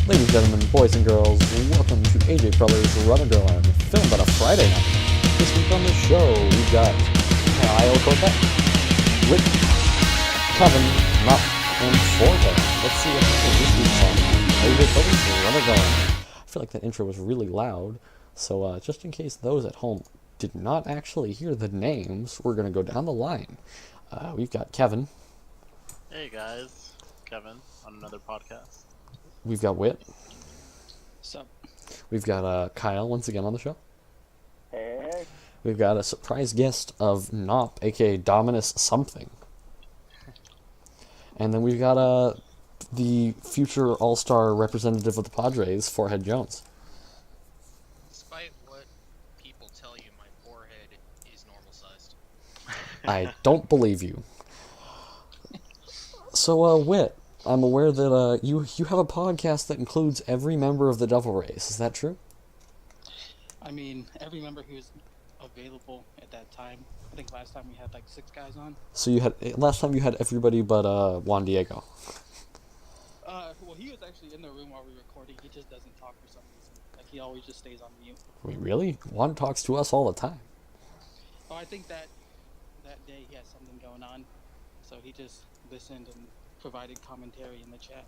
Ladies and gentlemen, boys and girls, welcome to AJ Prellers Run a Girl filmed on a Friday night. This week on the show, we've got Kyle Corbett, Whit, Kevin, Mop, and Forehead. Let's see what happens this week's on AJ Prellers Run a Girl. I feel like that intro was really loud, so just in case those at home did not actually hear the names, we're going to go down the line. We've got Kevin. Hey guys, Kevin on another podcast. We've got Whit. Sup? We've got Kyle once again on the show. Hey. We've got a surprise guest of Nop, aka Dominus something. And then we've got the future all-star representative of the Padres, Forehead Jones. Despite what people tell you, my forehead is normal sized. I don't believe you. So, Whit, I'm aware that you have a podcast that includes every member of the Devil Race. Is that true? I mean, every member who was available at that time. I think last time we had like 6 guys on. So last time you had everybody but Juan Diego. Well, he was actually in the room while we were recording. He just doesn't talk for some reason. Like, he always just stays on mute. Wait, really? Juan talks to us all the time. Oh, I think that day he had something going on. So he just listened and provided commentary in the chat.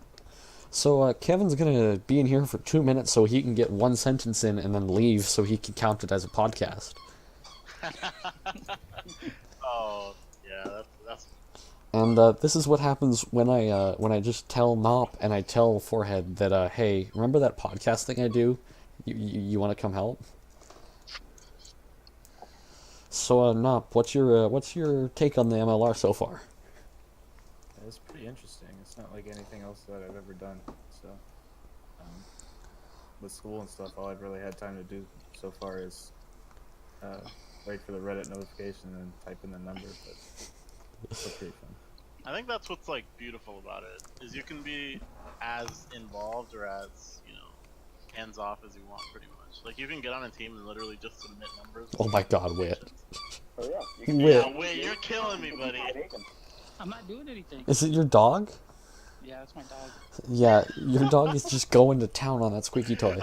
So Kevin's gonna be in here for 2 minutes so he can get one sentence in and then leave so he can count it as a podcast. Oh, yeah, that's... And this is what happens when I just tell Nop and I tell Forehead that hey, remember that podcast thing I do? You want to come help? So Nop, what's your take on the MLR so far? It's pretty interesting. It's not like anything else that I've ever done. So, with school and stuff, all I've really had time to do so far is wait for the Reddit notification and type in the number. But it's pretty fun. I think that's what's like beautiful about it is you can be as involved or as hands off as you want, pretty much. Like you can get on a team and literally just submit numbers. Oh my God, Whit. Oh yeah. Whit. Yeah, wait, you're killing me, buddy. I'm not doing anything. Is it your dog? Yeah, that's my dog. Yeah, your dog is just going to town on that squeaky toy.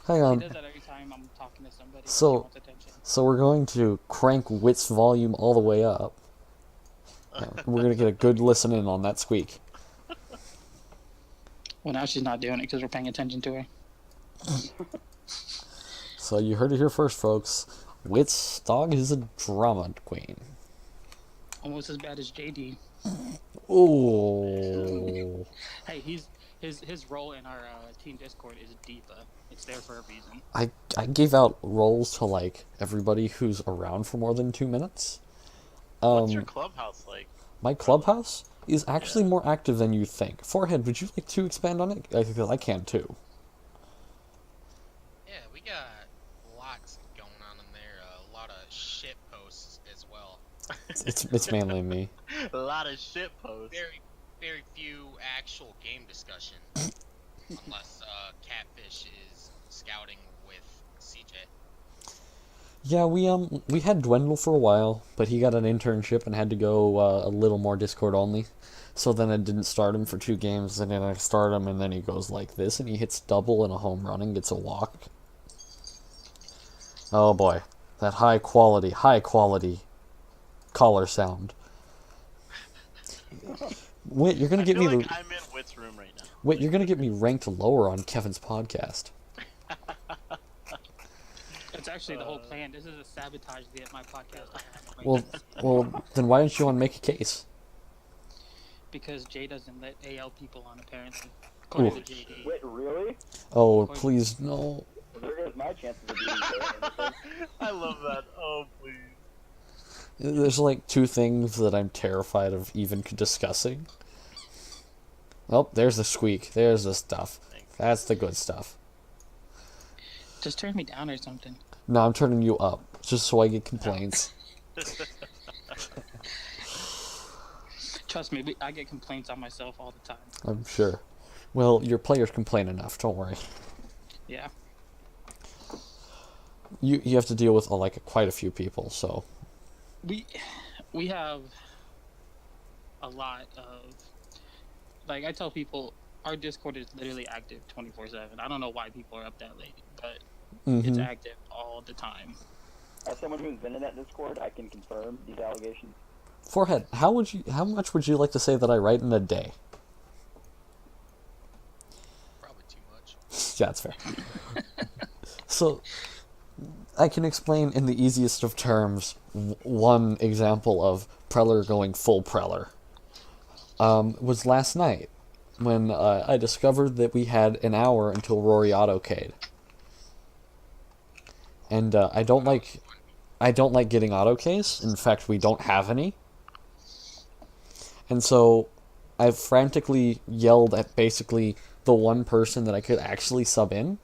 Hang He on. does that every time I'm talking to somebody. So- He wants attention. So we're going to crank Whit's volume all the way up. We're going to get a good listen in on that squeak. Well, now she's not doing it because we're paying attention to her. So you heard it here first, folks. Whit's dog is a drama queen. Almost as bad as JD. Ooh. Hey, his role in our team Discord is Diva. It's there for a reason. I gave out roles to, like, everybody who's around for more than 2 minutes. What's your clubhouse like? My clubhouse is actually more active than you think. Forehead, would you like to expand on it? Because I can too. Yeah, we got lots going on in there. A lot of shit posts as well. It's mainly me. A lot of shit posts. Very few actual game discussion. Unless Catfish is scouting with CJ. Yeah, we had Dwindle for a while, but he got an internship and had to go a little more Discord only. So then I didn't start him for 2 games, and then I start him, and then he goes like this, and he hits double and a home run and gets a walk. Oh boy, that high quality collar sound. Whit, you're gonna I get feel me. like I'm in Whit's room right now. Whit, you're gonna get me ranked lower on Kevin's podcast. That's actually the whole plan. This is a sabotage to get my podcast. Well, then why don't you want to make a case? Because Jay doesn't let AL people on, apparently. According Ooh. to JD. Wait, really? Oh, please no. Well, there goes my chances of being there. I love that. Oh, please. There's like 2 things that I'm terrified of even discussing. Oh, there's the squeak. There's the stuff. That's the good stuff. Just turn me down or something. No, I'm turning you up, just so I get complaints. Trust me, I get complaints on myself all the time. I'm sure. Well, your players complain enough, don't worry. Yeah. You have to deal with quite a few people, so... We have a lot of... Like, I tell people our Discord is literally active 24/7. I don't know why people are up that late, but Mm-hmm. it's active all the time. As someone who's been in that Discord, I can confirm these allegations. Forehead, how much would you like to say that I write in a day? Probably too much. Yeah, that's fair. So, I can explain in the easiest of terms one example of Preller going full Preller. Was last night when I discovered that we had an hour until Rory autocade. And I don't like getting autocase. In fact, we don't have any. And so I frantically yelled at basically the one person that I could actually sub in,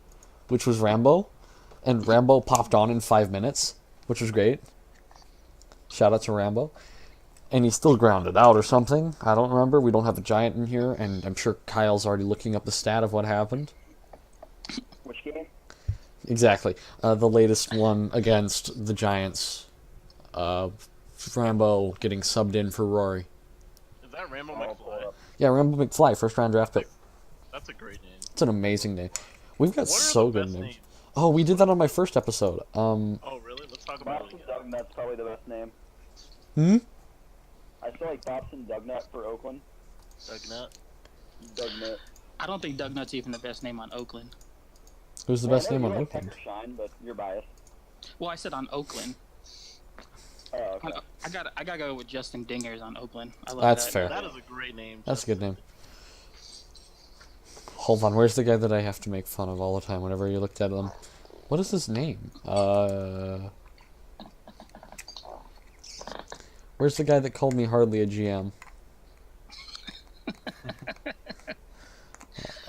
which was Rambo. And Rambo popped on in 5 minutes, which was great. Shout out to Rambo. And he's still grounded out or something. I don't remember. We don't have a giant in here, and I'm sure Kyle's already looking up the stat of what happened. Which game? Exactly. The latest one against the Giants. Rambo getting subbed in for Rory. Is that Rambo I'll pull it McFly? up. Yeah, Rambo McFly, first round draft pick. That's a great name. It's an amazing name. We've got What are so the good best names. names? Oh, we did that on my first episode. Oh, really? Let's talk about it Bobson again. Dugnut's probably the best name. Hmm? I still like Bobson Dugnut for Oakland. Dugnut. Dugnut. I don't think Dugnut's even the best name on Oakland. Who's the Well, I best know name you on like Oakland? Pepper Shine, but you're biased. Well, I said on Oakland. Oh, okay. I gotta go with Justin Dingers on Oakland. I love That's that. fair. That is a great name. That's a good name. Hold on, where's the guy that I have to make fun of all the time whenever you looked at him? What is his name? Where's the guy that called me hardly a GM?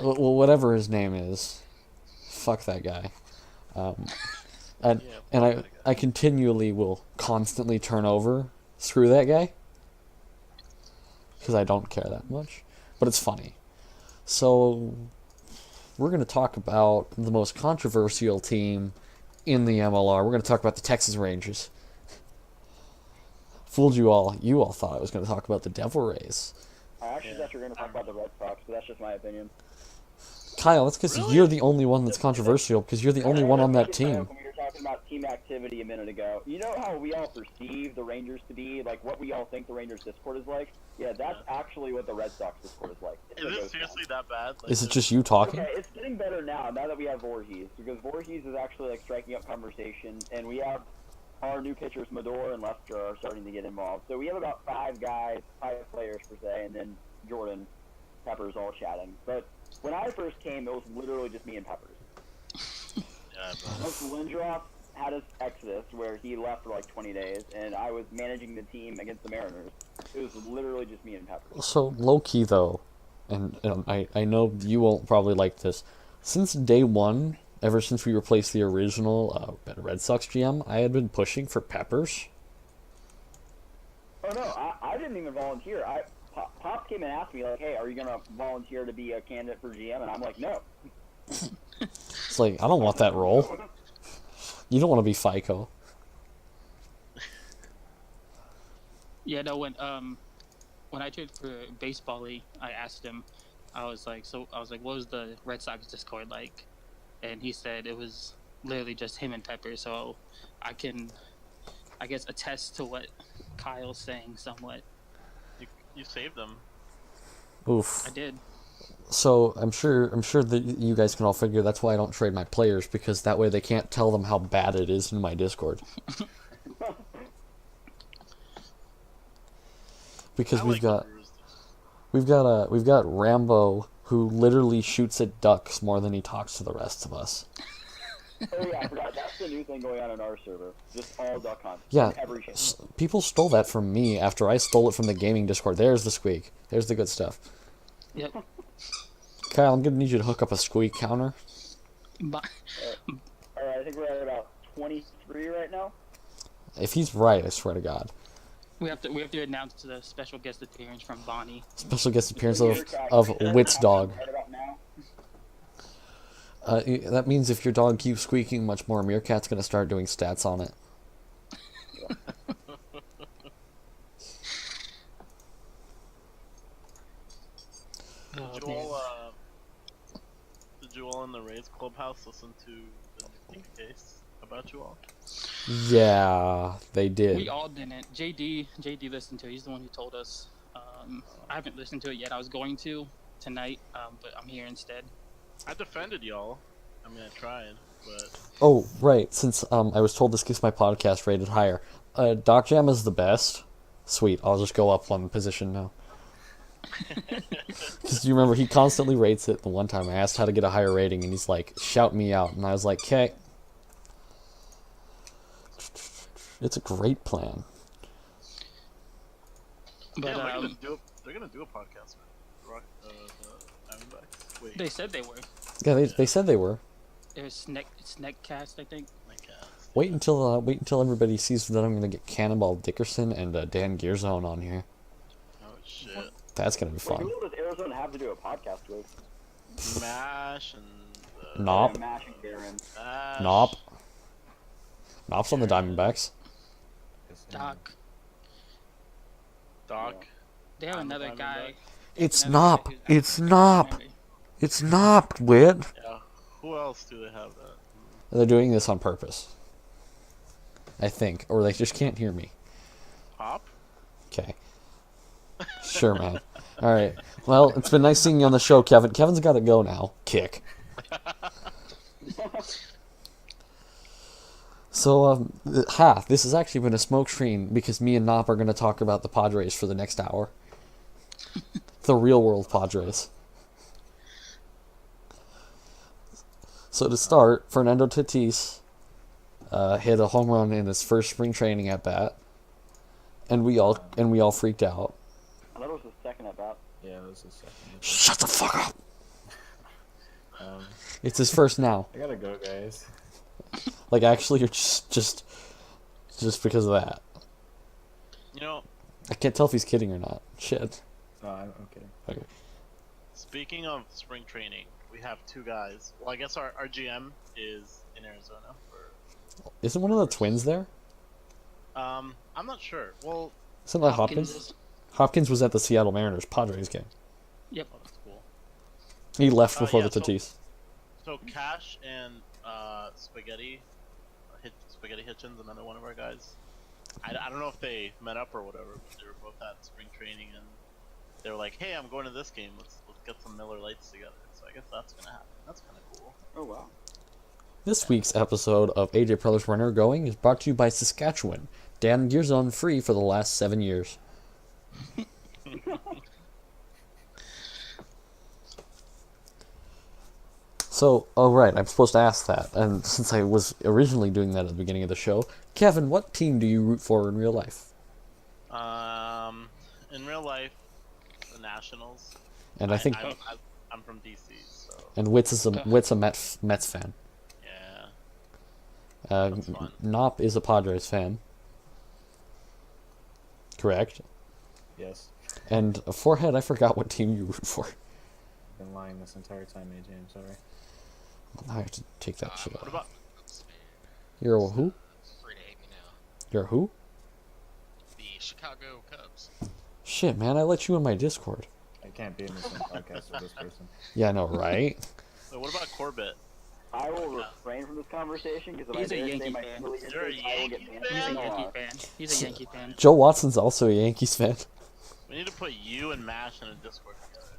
Well, whatever his name is. Fuck that guy. And I continually will constantly turn over. Screw that guy. Because I don't care that much. But it's funny. So, we're going to talk about the most controversial team in the MLR. We're going to talk about the Texas Rangers. Fooled you all. You all thought I was going to talk about the Devil Rays. I actually thought you were going to talk about the Red Sox, but that's just my opinion. Kyle, that's because Really? you're the only one that's controversial, because you're the only one on that team. When we were talking about team activity a minute ago, you know how we all perceive the Rangers to be, like what we all think the Rangers Discord is like? Yeah, that's actually what the Red Sox Discord is like. It's Is a it ghost seriously town. that bad? Like, Is it just you talking? Okay, it's getting better now that we have Voorhees, because Voorhees is actually like striking up conversation, and we have our new pitchers, Mador and Lester, are starting to get involved. So we have about 5 players per se, and then Jordan, Peppers all chatting. But when I first came, it was literally just me and Peppers. Yeah, Once Lindros had his exodus, where he left for like 20 days, and I was managing the team against the Mariners, it was literally just me and Peppers. So, low-key, though, and I know you won't probably like this, since day one, ever since we replaced the original Red Sox GM, I had been pushing for Peppers. Oh no, I didn't even volunteer. Pop came and asked me like, "Hey, are you gonna volunteer to be a candidate for GM?" And I'm like, "No." It's like, I don't want that role. You don't want to be FICO. Yeah, no. When I traded for Baseball League, I asked him. I was like, what was the Red Sox Discord like? And he said it was literally just him and Pepper. So I can, I guess, attest to what Kyle's saying somewhat. you saved them. Oof. I did. So I'm sure that you guys can all figure that's why I don't trade my players, because that way they can't tell them how bad it is in my Discord. Because I we've like got Brewers. we've got Rambo, who literally shoots at ducks more than he talks to the rest of us. Oh yeah, I forgot. That's the new thing going on in our server. Just all duck hunt. Yeah, In every channel. people stole that from me after I stole it from the gaming Discord. There's the squeak. There's the good stuff. Yep. Kyle, I'm gonna need you to hook up a squeak counter. But Alright, I think we're at about 23 right now. If he's right, I swear to God. we have to announce the special guest appearance from Bonnie. Special guest appearance So of Meerkat- Witt's dog. Right about now. That means if your dog keeps squeaking much more, Meerkat's gonna start doing stats on it. Oh, Joel, Did you all in the Rays clubhouse listen to the Nick case about you all? Yeah, they did. We all didn't. JD listened to it. He's the one who told us. I haven't listened to it yet. I was going to tonight, but I'm here instead. I defended y'all. I mean, I tried, but Oh, right. Since I was told this gets my podcast rated higher. Doc Jam is the best. Sweet. I'll just go up one position now. Because you remember, he constantly rates it. The one time I asked how to get a higher rating, and he's like, shout me out. And I was like, okay. It's a great plan. But yeah, they're gonna do a podcast with Rock, the Diamondbacks. Wait, they said they were. Yeah, they said they were. It was Snackcast, I think. my cast. Wait until everybody sees that I'm gonna get Cannonball Dickerson and Dan Gearzone on here. Oh shit. That's gonna be Wait, fun. who does Arizona have to do a podcast with? Mash and Nop. Yeah, Mash and Garen. Mash. Nop. Nop's on the Diamondbacks. Doc. Doc. They have On the another guy. It's another Nop. guy who's It's actually Nop. primary. It's Nop, Wit. Yeah. Who else do they have that? They're doing this on purpose. I think. Or they just can't hear me. Pop? Okay. Sure, man. Alright. Well, it's been nice seeing you on the show, Kevin. Kevin's gotta go now. Kick. So, this has actually been a smoke screen because me and Nop are gonna talk about the Padres for the next hour. The real world Padres. So to start, Fernando Tatis hit a home run in his first spring training at bat, and we all freaked out. I thought it was the second at bat. Yeah, it was the second. Shut the fuck up! Um, It's his first now. I gotta go, guys. Like actually, you're just because of that. You know, I can't tell if he's kidding or not. Shit. No, I'm kidding. Okay. speaking of spring training, we have two guys. Well, I guess our GM is in Arizona for. Isn't one of the twins there? I'm not sure. Well, Isn't that Hopkins Hopkins? is- Hopkins was at the Seattle Mariners Padres game. Yep. oh, that's cool. He left before yeah, the Tatis. So Cash and Spaghetti Hitchens, another one of our guys. I don't know if they met up or whatever, but they were both at spring training and they were like, "Hey, I'm going to this game. Let's get some Miller Lights together." So I guess that's gonna happen. That's kind of cool. Oh wow. This week's episode of AJ Prellers Runner Going is brought to you by Saskatchewan. Dan Gearzone free for the last 7 years. So, oh right, I'm supposed to ask that. And since I was originally doing that at the beginning of the show, Kevin, what team do you root for in real life? In real life, the Nationals. And I think, I'm from DC, so and Witt's a Mets fan. yeah. Uh, That's fun. Nop is a Padres fan. Correct. Yes. And Forehead, I forgot what team you root for. I've been lying this entire time, AJ. I'm sorry. I have to take that shit What out. about? You're a who? Free to hate me now. You're a who? The Chicago Cubs. Shit, man, I let you in my Discord. I can't be in the same podcast with this person. Yeah, I know, right? Wait, what about Corbett? I will refrain from this conversation because if He's I a dare say Yankee my fan. really You're a interest, I will get Yankee banned. He's a fan? Yankee fan. He's a Yankee fan. Joe Watson's also a Yankees fan. We need to put you and Mash in a Discord together.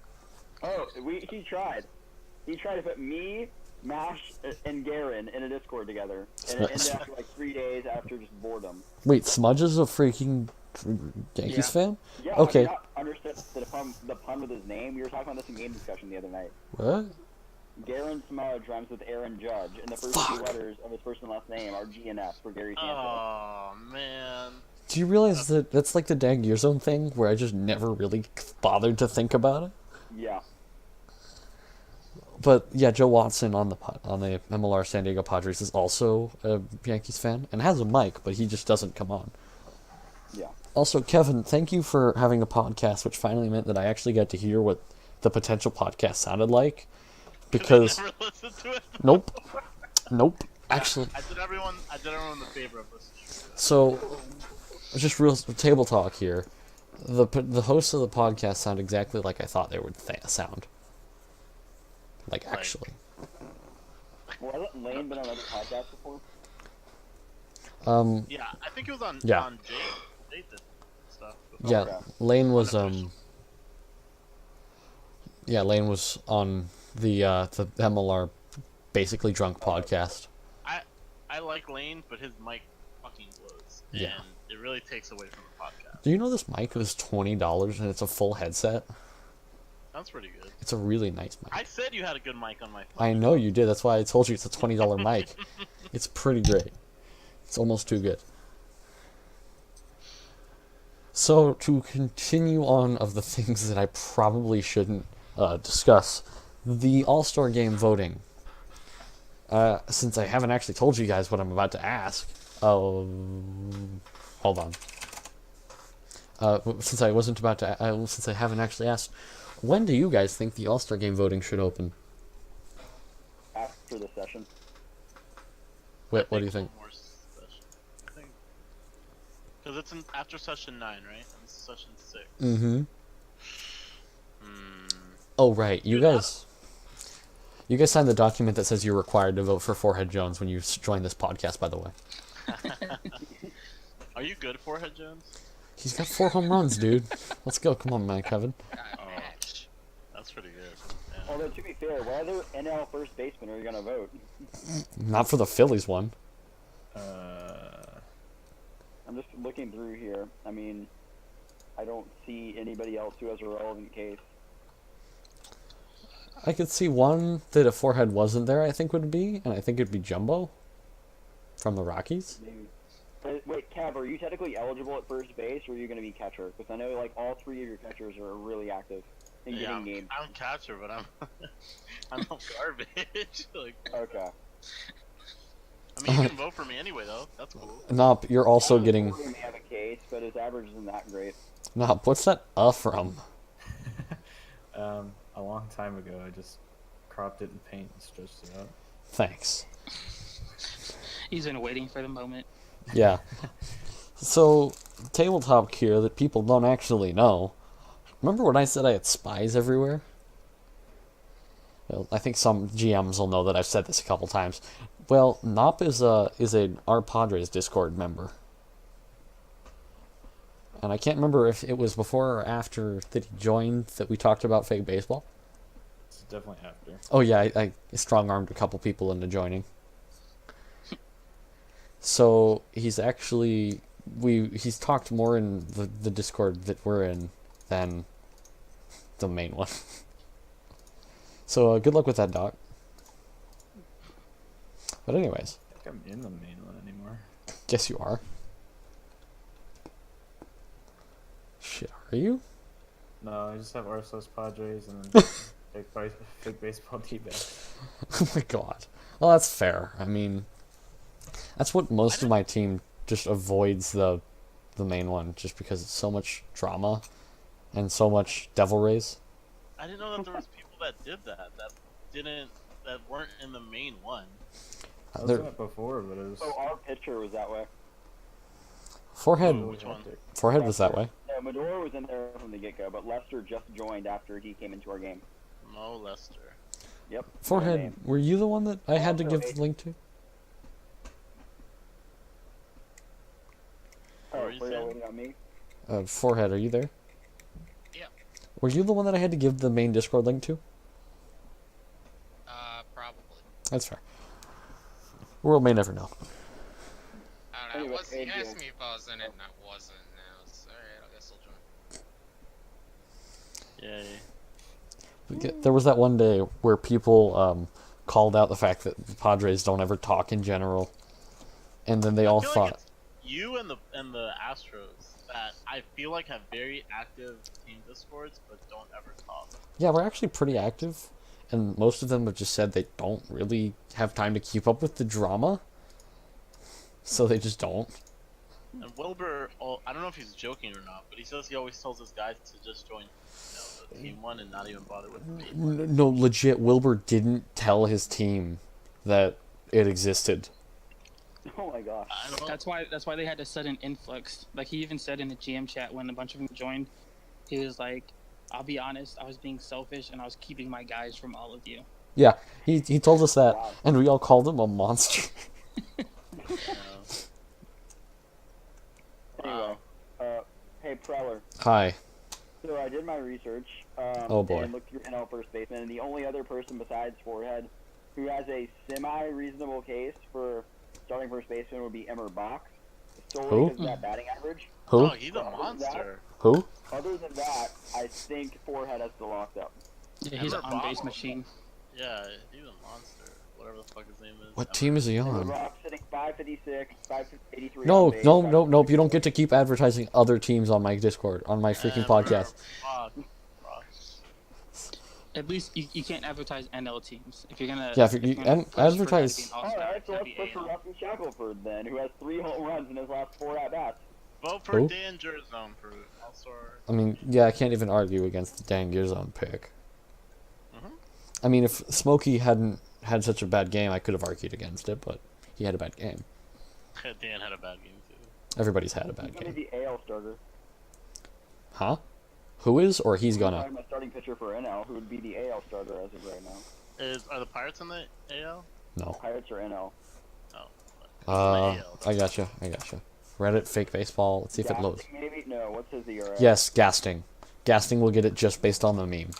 Oh, he tried. He tried to put me, Mash, and Garen in a Discord together, and it ended after like 3 days after just boredom. Wait, Smudge is a freaking Yankees Yeah. fan? Yeah, Okay. I did not understand the pun with his name. We were talking about this in game discussion the other night. What? Garen Smudge rhymes with Aaron Judge, and the first two letters of his first and last name are G and S for Gary Santos. Oh man. Do you realize that that's like the Dan Gearzone thing, where I just never really bothered to think about it? Yeah. But yeah, Joe Watson on the MLR San Diego Padres is also a Yankees fan and has a mic, but he just doesn't come on. Yeah. Also, Kevin, thank you for having a podcast, which finally meant that I actually got to hear what the potential podcast sounded like. Because I never listened to it. nope. Actually, I did everyone the favor of listening. so just real table talk here. The hosts of the podcast sound exactly like I thought they would sound. Like, actually. Well, hasn't Lane been on other podcasts before? Yeah, I think it was on Yeah. on Jade did stuff. Yeah, Okay. Lane was Unofficial. Yeah, Lane was on the MLR basically drunk podcast. I like Lane, but his mic fucking blows, Yeah. and it really takes away from the podcast. Do you know this mic was $20 and it's a full headset? That's pretty good. It's a really nice mic. I said you had a good mic on my phone. I know you did. That's why I told you it's a $20 mic. It's pretty great. It's almost too good. So, to continue on of the things that I probably shouldn't discuss, the All-Star Game voting. Since I haven't actually told you guys what I'm about to ask, hold on. Since I haven't actually asked, when do you guys think the All-Star Game voting should open? After the session. What do you think? Because it's after session 9, right? And this is session 6. Mm-hmm. Hmm. Oh, right. You Dude, guys signed the document that says you're required to vote for Forehead Jones when you join this podcast, by the way. Are you good, Forehead Jones? He's got 4 home runs, dude. Let's go. Come on, man, Kevin. Match. That's pretty good. Yeah. Although, to be fair, what other NL first baseman are you going to vote? Not for the Phillies one. I'm just looking through here. I mean, I don't see anybody else who has a relevant case. I could see one that if Forehead wasn't there, I think would be, and I think it'd be Jumbo from the Rockies. Maybe. Wait, Cav, are you technically eligible at first base, or are you going to be catcher? Because I know like all 3 of your catchers are really active in Yeah, getting games. I'm catcher, but I'm I'm no garbage. Like, Okay. I mean, you can vote for me anyway, though. That's cool. Nop, you're also getting... He may have a case, but his average isn't that great. Nop, what's that from? A long time ago, I just cropped it in paint and stretched it out. Thanks. He's been waiting for the moment. Yeah. So, tabletop here that people don't actually know. Remember when I said I had spies everywhere? Well, I think some GMs will know that I've said this a couple times. Well, Nop is our Padres Discord member. And I can't remember if it was before or after that he joined that we talked about fake baseball. It's definitely after. Oh yeah, I strong-armed a couple people into joining. So he's actually he's talked more in the Discord that we're in than the main one. So good luck with that, Doc. But anyways, I think I'm in the main one anymore. guess you are. Shit, are you? No, I just have Arsos Padres and then fake baseball D-bag. Oh my god. Well, that's fair. I mean, that's what most of my team just avoids the main one, just because it's so much drama and so much devil rays. I didn't know that there was people that did that weren't in the main one. I was There- in it before, but it was So our pitcher was that way. Forehead really Which one? hectic. Forehead was that way. Medora was in there from the get-go, but Lester just joined after he came into our game. Mo Lester. Yep. Forehead, name. were you the one that I had to Also, give the link to? What Oh, were you so you're saying? waiting on me? Forehead, are you there? Yeah. Were you the one that I had to give the main Discord link to? Probably. That's fair. World may never know. I don't know. Anyway, He Adrian. asked me if I was in it, and I wasn't. Now it's alright. I guess I'll join. Yay. There was that one day where people called out the fact that the Padres don't ever talk in general, and then they all I feel thought, like it's you and the Astros that I feel like have very active team discords but don't ever talk. yeah, we're actually pretty active, and most of them have just said they don't really have time to keep up with the drama, so they just don't. And Wilbur, I don't know if he's joking or not, but he says he always tells his guys to just join, the team one and not even bother with the main one. No, legit, Wilbur didn't tell his team that it existed. Oh my gosh. I don't know. That's why they had a sudden influx. Like he even said in the GM chat when a bunch of them joined, he was like, "I'll be honest, I was being selfish and I was keeping my guys from all of you." Yeah, he told us that, Wow. and we all called him a monster. Yeah. Anyway, hey Preller. Hi. So I did my research Oh, boy. and looked through NL first baseman, and the only other person besides Forehead who has a semi-reasonable case for starting first baseman would be Emmer Box, solely Who? because of that batting average. Who? Oh, he's a Other than that- monster. Who? Other than that, I think Forehead has to locked up. Yeah, he's an Emmer on-base Bob. machine. Yeah, he's a monster. Whatever the fuck his name is. What team is he Emmer on? Box sitting 556, 583 No, on base, no, no, nope. You don't get to keep advertising other teams on my Discord, on my freaking podcast. At least you can't advertise NL teams. If you're gonna, Yeah, if you- you're gonna push for advertise- that to be an all-star, Alright, so that'd let's be push for AL. Rusty Shackelford then, who has 3 home runs in his last 4 at-bats. Vote for Who? Dan Jerzone for All-Star. I mean, yeah, I can't even argue against the Dan Gearzone pick. Mhm. I mean, if Smokey hadn't had such a bad game, I could have argued against it, but he had a bad game. Dan had a bad game too. Everybody's had a He's bad gonna game. be AL starter. Huh? Who is, or he's I'm gonna? talking about starting pitcher for NL, who would be the AL starter as of right now. Are the Pirates in the AL? No. Pirates or NL? I gotcha. Reddit fake baseball. Let's see if it loads. Gasting, maybe? No, what's his ERA? Yes, Gasting. Gasting will get it just based on the meme.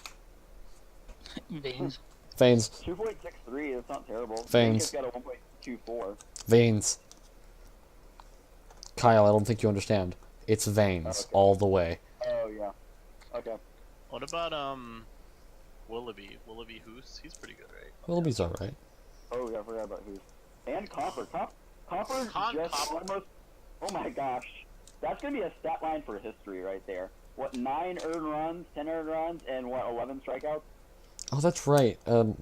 Veins. Veins. 2.63, that's not terrible. Veins. Vegas got a 1.24. Veins. Kyle, I don't think you understand. It's veins Okay. all the way. Oh, yeah. Okay. What about Willoughby? Willoughby Hoos? He's pretty good, right? Willoughby's alright. Oh, yeah, I forgot about who. And Copper. Copper just Copper. almost... Oh, my gosh. That's going to be a stat line for history right there. What, 9 earned runs, 10 earned runs, and what, 11 strikeouts? Oh, that's right. The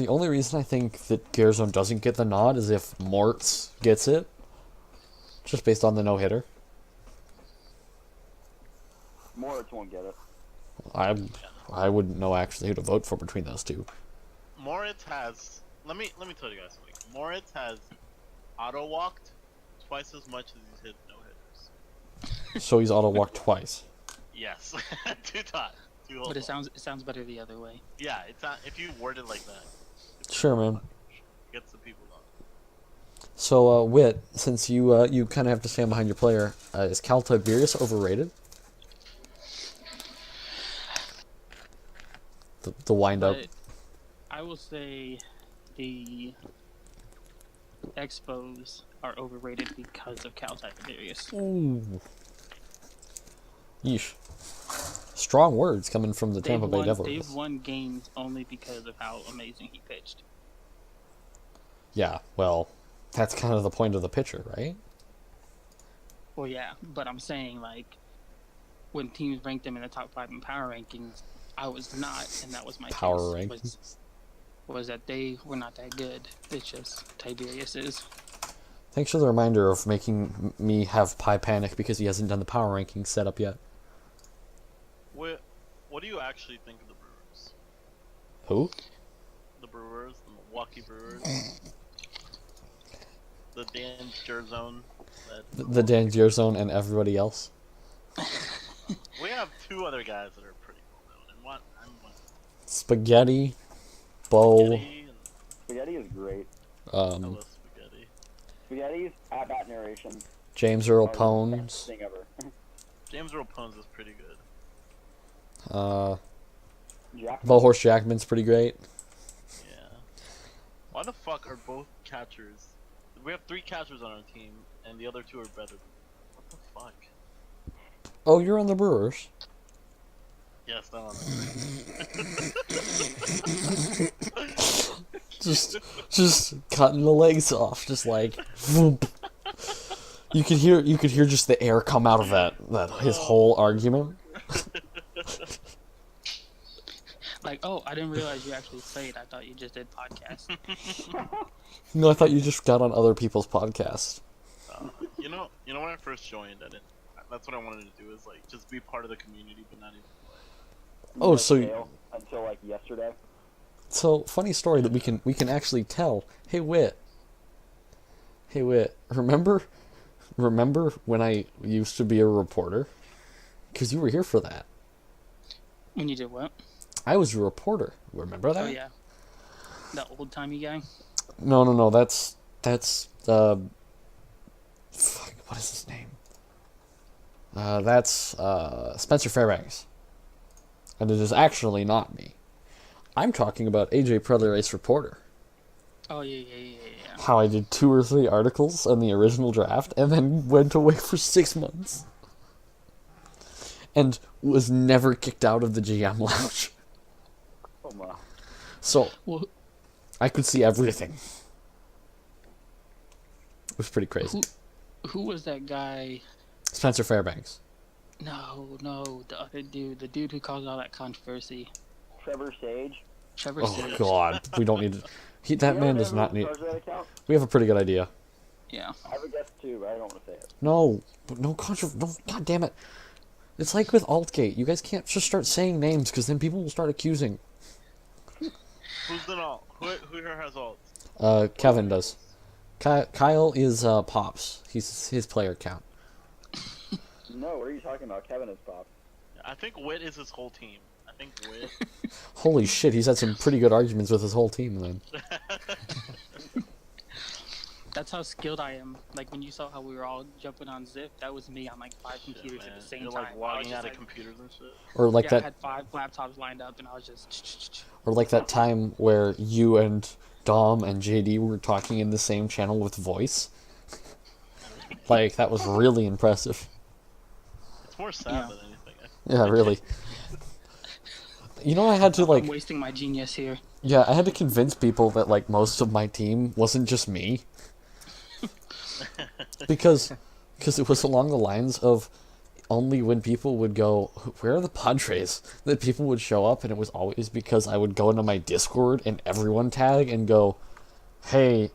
only reason I think that Gearzone doesn't get the nod is if Mortz gets it, just based on the no-hitter. Moritz won't get it. I wouldn't know actually who to vote for between those two. Moritz has. Let me tell you guys something. Moritz has auto walked twice as much as he's hit no hitters. So he's auto-walked twice. Yes, 2 times. 2 whole But it balls. sounds better the other way. Yeah, it's not. If you word it like that, Sure, man. gets the people on. So, Wit, since you kind of have to stand behind your player, is Cal Tiberius overrated? The wind-up. But I will say the Expos are overrated because of Cal Tiberius. Ooh. Yeesh. Strong words coming from the Tampa Bay Devils. They've won games only because of how amazing he pitched. Yeah, well, that's kind of the point of the pitcher, right? Well, yeah, but I'm saying, like, when teams ranked them in the top 5 in power rankings, I was not, and that was my Power case, rankings. was that they were not that good. It's just Tiberius is. Thanks for the reminder of making me have pie panic because he hasn't done the power rankings setup yet. What do you actually think of the Brewers? Who? The Brewers, the Milwaukee Brewers, the Dan Jerzone. The Dan Gearzone and everybody else? We have 2 other guys that are pretty cool though, and I'm one. Spaghetti, Bo, Spaghetti and Spaghetti is great. I love Spaghetti. Spaghetti's at-bat narration. James Earl are the best Pones, thing ever. James Earl Pones is pretty good. Jack. Bo Horse Jackman's pretty great. Yeah. Why the fuck are both catchers? We have 3 catchers on our team, and the other 2 are better. What the fuck? Oh, you're on the Brewers. Yes, that one. Just cutting the legs off, just like whoop. You could hear just the air come out of that his whole argument. Like, oh, I didn't realize you actually played. I thought you just did podcasts. No, I thought you just got on other people's podcasts. You know when I first joined, that's what I wanted to do, is like just be part of the community, but not even play. Oh, so until like yesterday. So funny story that we can actually tell. Hey Wit. Remember when I used to be a reporter? Because you were here for that. When you did what? I was a reporter. Remember that? Oh yeah, the old timey guy. No. That's fuck, what is his name? That's Spencer Fairbanks, and it is actually not me. I'm talking about AJ Preller Race Reporter. Oh yeah. How I did 2 or 3 articles on the original draft and then went away for 6 months. And was never kicked out of the GM lounge. Oh my. So, Well, I could see everything. It was pretty crazy. who was that guy? Spencer Fairbanks. No, the other dude, the dude who caused all that controversy. Trevor Sage. Trevor Oh, Sage. God. We don't need to... That man does not need... We have a pretty good idea. Yeah. I have a guess too, but I don't want to say it. No. No, God damn it. It's like with Altgate. You guys can't just start saying names, because then people will start accusing. Who's the alt? Who here has alt? Kevin does. Kyle is Pops. He's his player count. No, what are you talking about? Kevin is pop. I think WITT is his whole team. I think WITT. Holy shit, he's had some pretty good arguments with his whole team then. That's how skilled I am. Like when you saw how we were all jumping on Zip, that was me on like 5 computers at the same You're time. like I was logging just out of like- computers and shit. Or like yeah, I that had 5 laptops lined up, and I was just. or like that time where you and Dom and JD were talking in the same channel with voice. Like that was really impressive. It's more sad Yeah. than anything. Yeah, really. You know, I had to I'm like wasting my genius here. yeah, I had to convince people that like most of my team wasn't just me. because it was along the lines of only when people would go, where are the Padres? That people would show up, and it was always because I would go into my Discord and everyone tag and go, hey,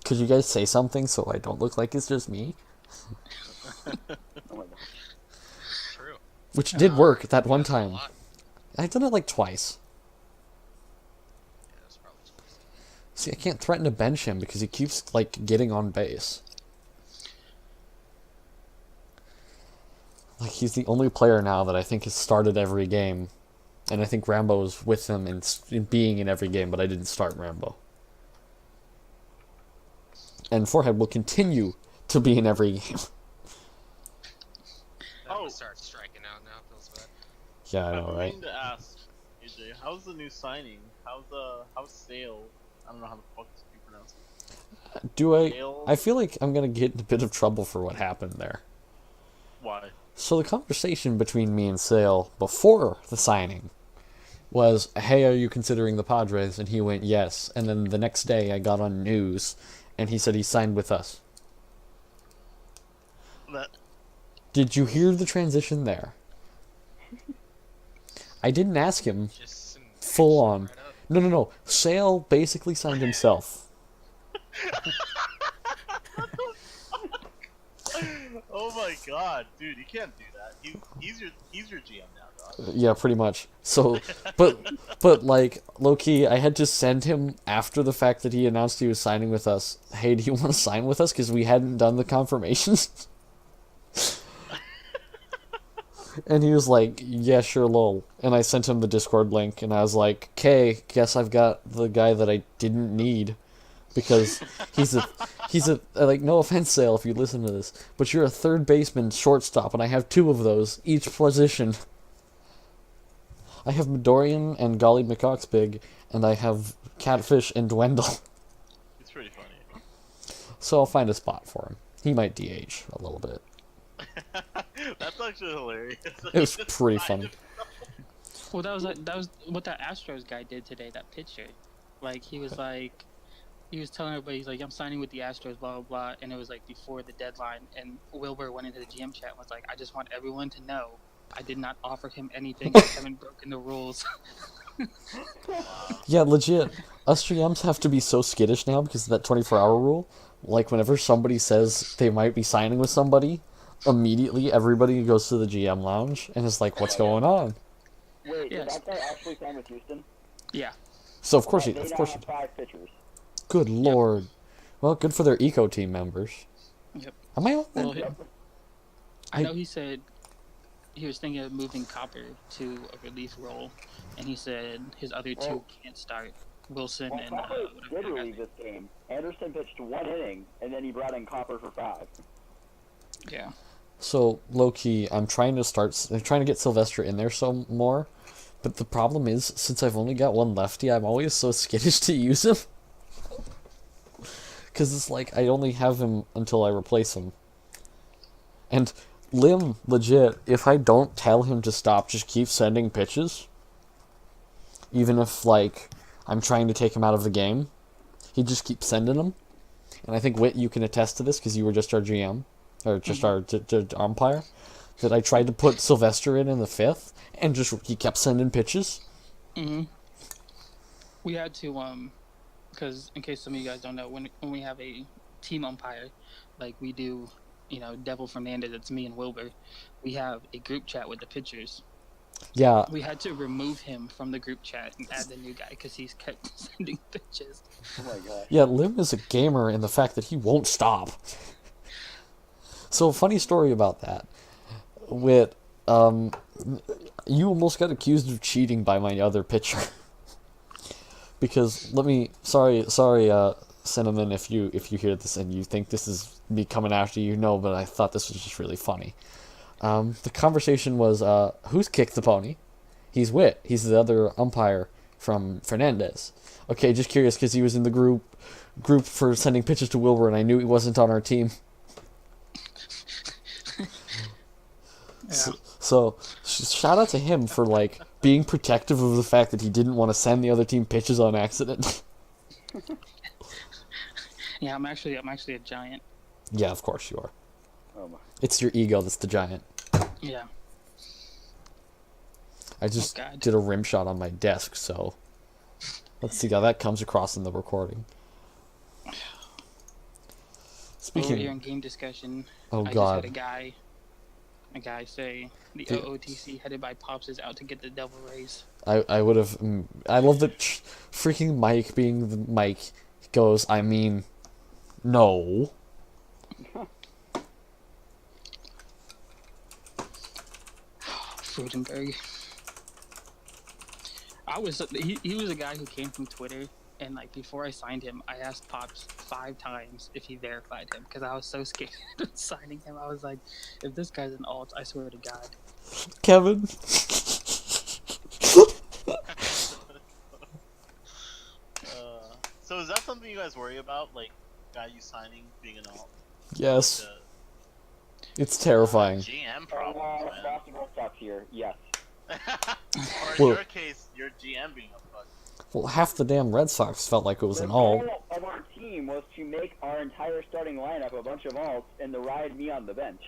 could you guys say something so I don't look like it's just me? Oh my god. True. Which did work that one That's a time. lot. I've done it like twice. Yeah, that's probably supposed to. See, I can't threaten to bench him because he keeps, like, getting on base. Like, he's the only player now that I think has started every game. And I think Rambo's with him in being in every game, but I didn't start Rambo. And Forehead will continue to be in every game. I'm Oh. gonna start striking out now. Feels bad. Yeah, I I've know, been right? meaning to ask AJ, how's the new signing? How's Sale? I don't know how the fuck you pronounce it. Do I... Sale? I feel like I'm gonna get in a bit of trouble for what happened there. Why? So the conversation between me and Sale before the signing was, hey, are you considering the Padres? And he went, yes. And then the next day I got on news, and he said he signed with us. That Did you hear the transition there? I didn't ask him Just some full shit on. right up. No. Sale basically signed himself. Oh my god, dude, you can't do that. He's your GM now, dog. Yeah, pretty much. So, but like, low-key, I had to send him after the fact that he announced he was signing with us, hey, do you want to sign with us? Because we hadn't done the confirmations. And he was like, yeah, sure, lol. And I sent him the Discord link, and I was like, okay, guess I've got the guy that I didn't need. Because he's a like, no offense, Sale, if you listen to this, but you're a third baseman shortstop, and I have 2 of those, each position. I have Midorian and Golly McCoxbig, and I have Catfish and Dwendell. It's pretty funny. So I'll find a spot for him. He might DH a little bit. That's actually hilarious. It was pretty funny. Well, that was what that Astros guy did today. That pitcher, like he was telling everybody, he's like, I'm signing with the Astros, blah blah blah, and it was like before the deadline. And Wilbur went into the GM chat and was like, I just want everyone to know, I did not offer him anything. I haven't broken the rules. Yeah, legit. Us GMs have to be so skittish now because of that 24-hour rule. Like, whenever somebody says they might be signing with somebody, immediately everybody goes to the GM lounge and is like, what's going on? Wait, Yes. did that guy actually sign with Houston? Yeah. So of course They he, now of course he have 5 pitchers. Good lord. Well, good for their eco team members. Yep. Am I on that? Well, I know he said he was thinking of moving Copper to a relief role, and he said his other two Well- can't start. Wilson Well, and Copper whatever did the other guy's relieve name. this game. Anderson pitched 1 inning, and then he brought in Copper for 5. Yeah. So low key, I'm trying to get Sylvester in there some more, but the problem is since I've only got one lefty, I'm always so skittish to use him. Cause it's like I only have him until I replace him. And Lim, legit, if I don't tell him to stop, just keep sending pitches. Even if like I'm trying to take him out of the game, he just keeps sending them. And I think Witt, you can attest to this because you were just our GM. Or just our umpire, that I tried to put Sylvester in the 5th, and he kept sending pitches. Mm-hmm. We had to, because in case some of you guys don't know, when we have a team umpire, like we do, Devil Fernandez, it's me and Wilbur, we have a group chat with the pitchers. Yeah. We had to remove him from the group chat and add the new guy because he's kept sending pitches. Oh my gosh. Yeah, Lim is a gamer in the fact that he won't stop. So, funny story about that. With, you almost got accused of cheating by my other pitcher. Because, sorry, Cinnamon, if you hear this and you think this is me coming after you, no, but I thought this was just really funny. The conversation was, who's kicked the pony? He's Witt. He's the other umpire from Fernandez. Okay, just curious because he was in the group for sending pitches to Wilbur, and I knew he wasn't on our team. Yeah. So, shout out to him for like being protective of the fact that he didn't want to send the other team pitches on accident. Yeah, I'm actually a giant. Yeah, of course you are. Oh my. It's your ego that's the giant. Yeah. I just God. did a rim shot on my desk, so let's see how that comes across in the recording. Over here Speaking, in game discussion, oh I god, just had a guy say the Dude. OOTC headed by Pops is out to get the Devil Rays. I would have. I love that freaking Mike being the Mike goes. I mean, no. Frudenberg. He was a guy who came from Twitter, and like before I signed him, I asked Pops 5 times if he verified him because I was so scared of signing him. I was like, if this guy's an alt, I swear to God. Kevin. So is that something you guys worry about, like guy you signing being an alt? Yes, it's terrifying. GM problems, man. Boston Red Sox here, yes. Or in Well- your case, your GM being a fuck. Well, half the damn Red Sox felt like it was The an alt. goal of our team was to make our entire starting lineup a bunch of alts and to ride me on the bench.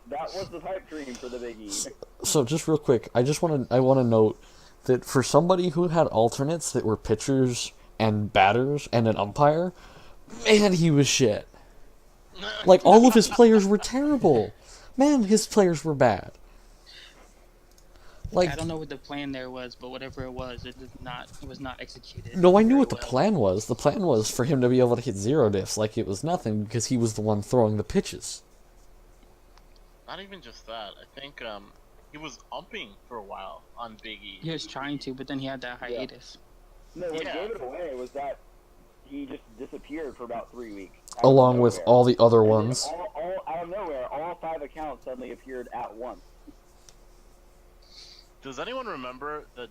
That was the pipe dream for the Big E. So just real quick, I want to note that for somebody who had alternates that were pitchers and batters and an umpire, man, he was shit. Like all of his players were terrible. Man, his players were bad. Like I don't know what the plan there was, but whatever it was not executed. no, I knew very what the well. plan was. The plan was for him to be able to hit zero diffs like it was nothing because he was the one throwing the pitches. Not even just that. I think he was umping for a while on Big E. He was trying to, but then he had that hiatus. No, what Yeah. gave it away was that he just disappeared for about 3 weeks. out of Along with nowhere. all the other And then ones. all out of nowhere, all 5 accounts suddenly appeared at once. Does anyone remember the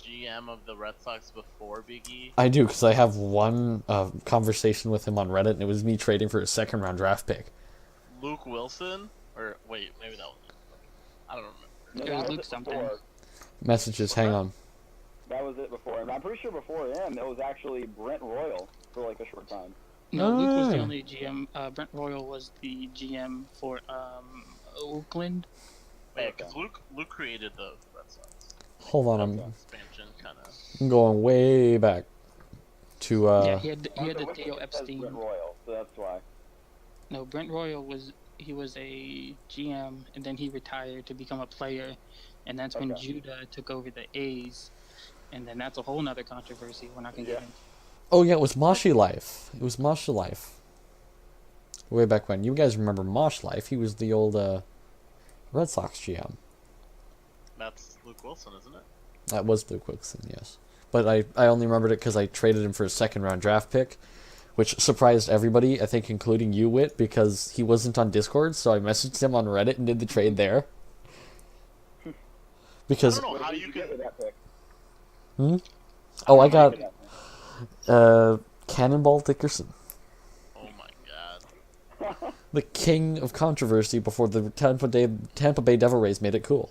GM of the Red Sox before Big E? I do, because I have one conversation with him on Reddit, and it was me trading for a second-round draft pick. Luke Wilson? Or wait, maybe that was. I don't remember. No, It that was was Luke it something. before. Messages, hang on. That was it before. And I'm pretty sure before him, it was actually Brent Royal for like a short time. No, Luke was the Ah. only GM. Brent Royal was the GM for Oakland. Yeah, because Luke created the Red Sox. Hold on, I'm Expansion, kind of. I'm going way back to Yeah, he had On the Wiki, Theo it says Epstein. Brent Royal, so that's why. No, Brent Royal was a GM, and then he retired to become a player, and that's when Okay. Judah took over the A's, and then that's a whole nother controversy we're not gonna get Yeah. into. Oh yeah, it was Moshi Life. It was Moshi Life. Way back when. You guys remember Mosh Life? He was the old Red Sox GM. That's Luke Wilson, isn't it? That was Luke Wilson, yes. But I only remembered it because I traded him for a second-round draft pick, which surprised everybody, I think including you, Wit, because he wasn't on Discord, so I messaged him on Reddit and did the trade there. Because... I don't know What how did you you get can. with that pick? Oh, I don't know got how you Cannonball Dickerson. Oh my god. The king of controversy before the Tampa Bay Devil Rays made it cool.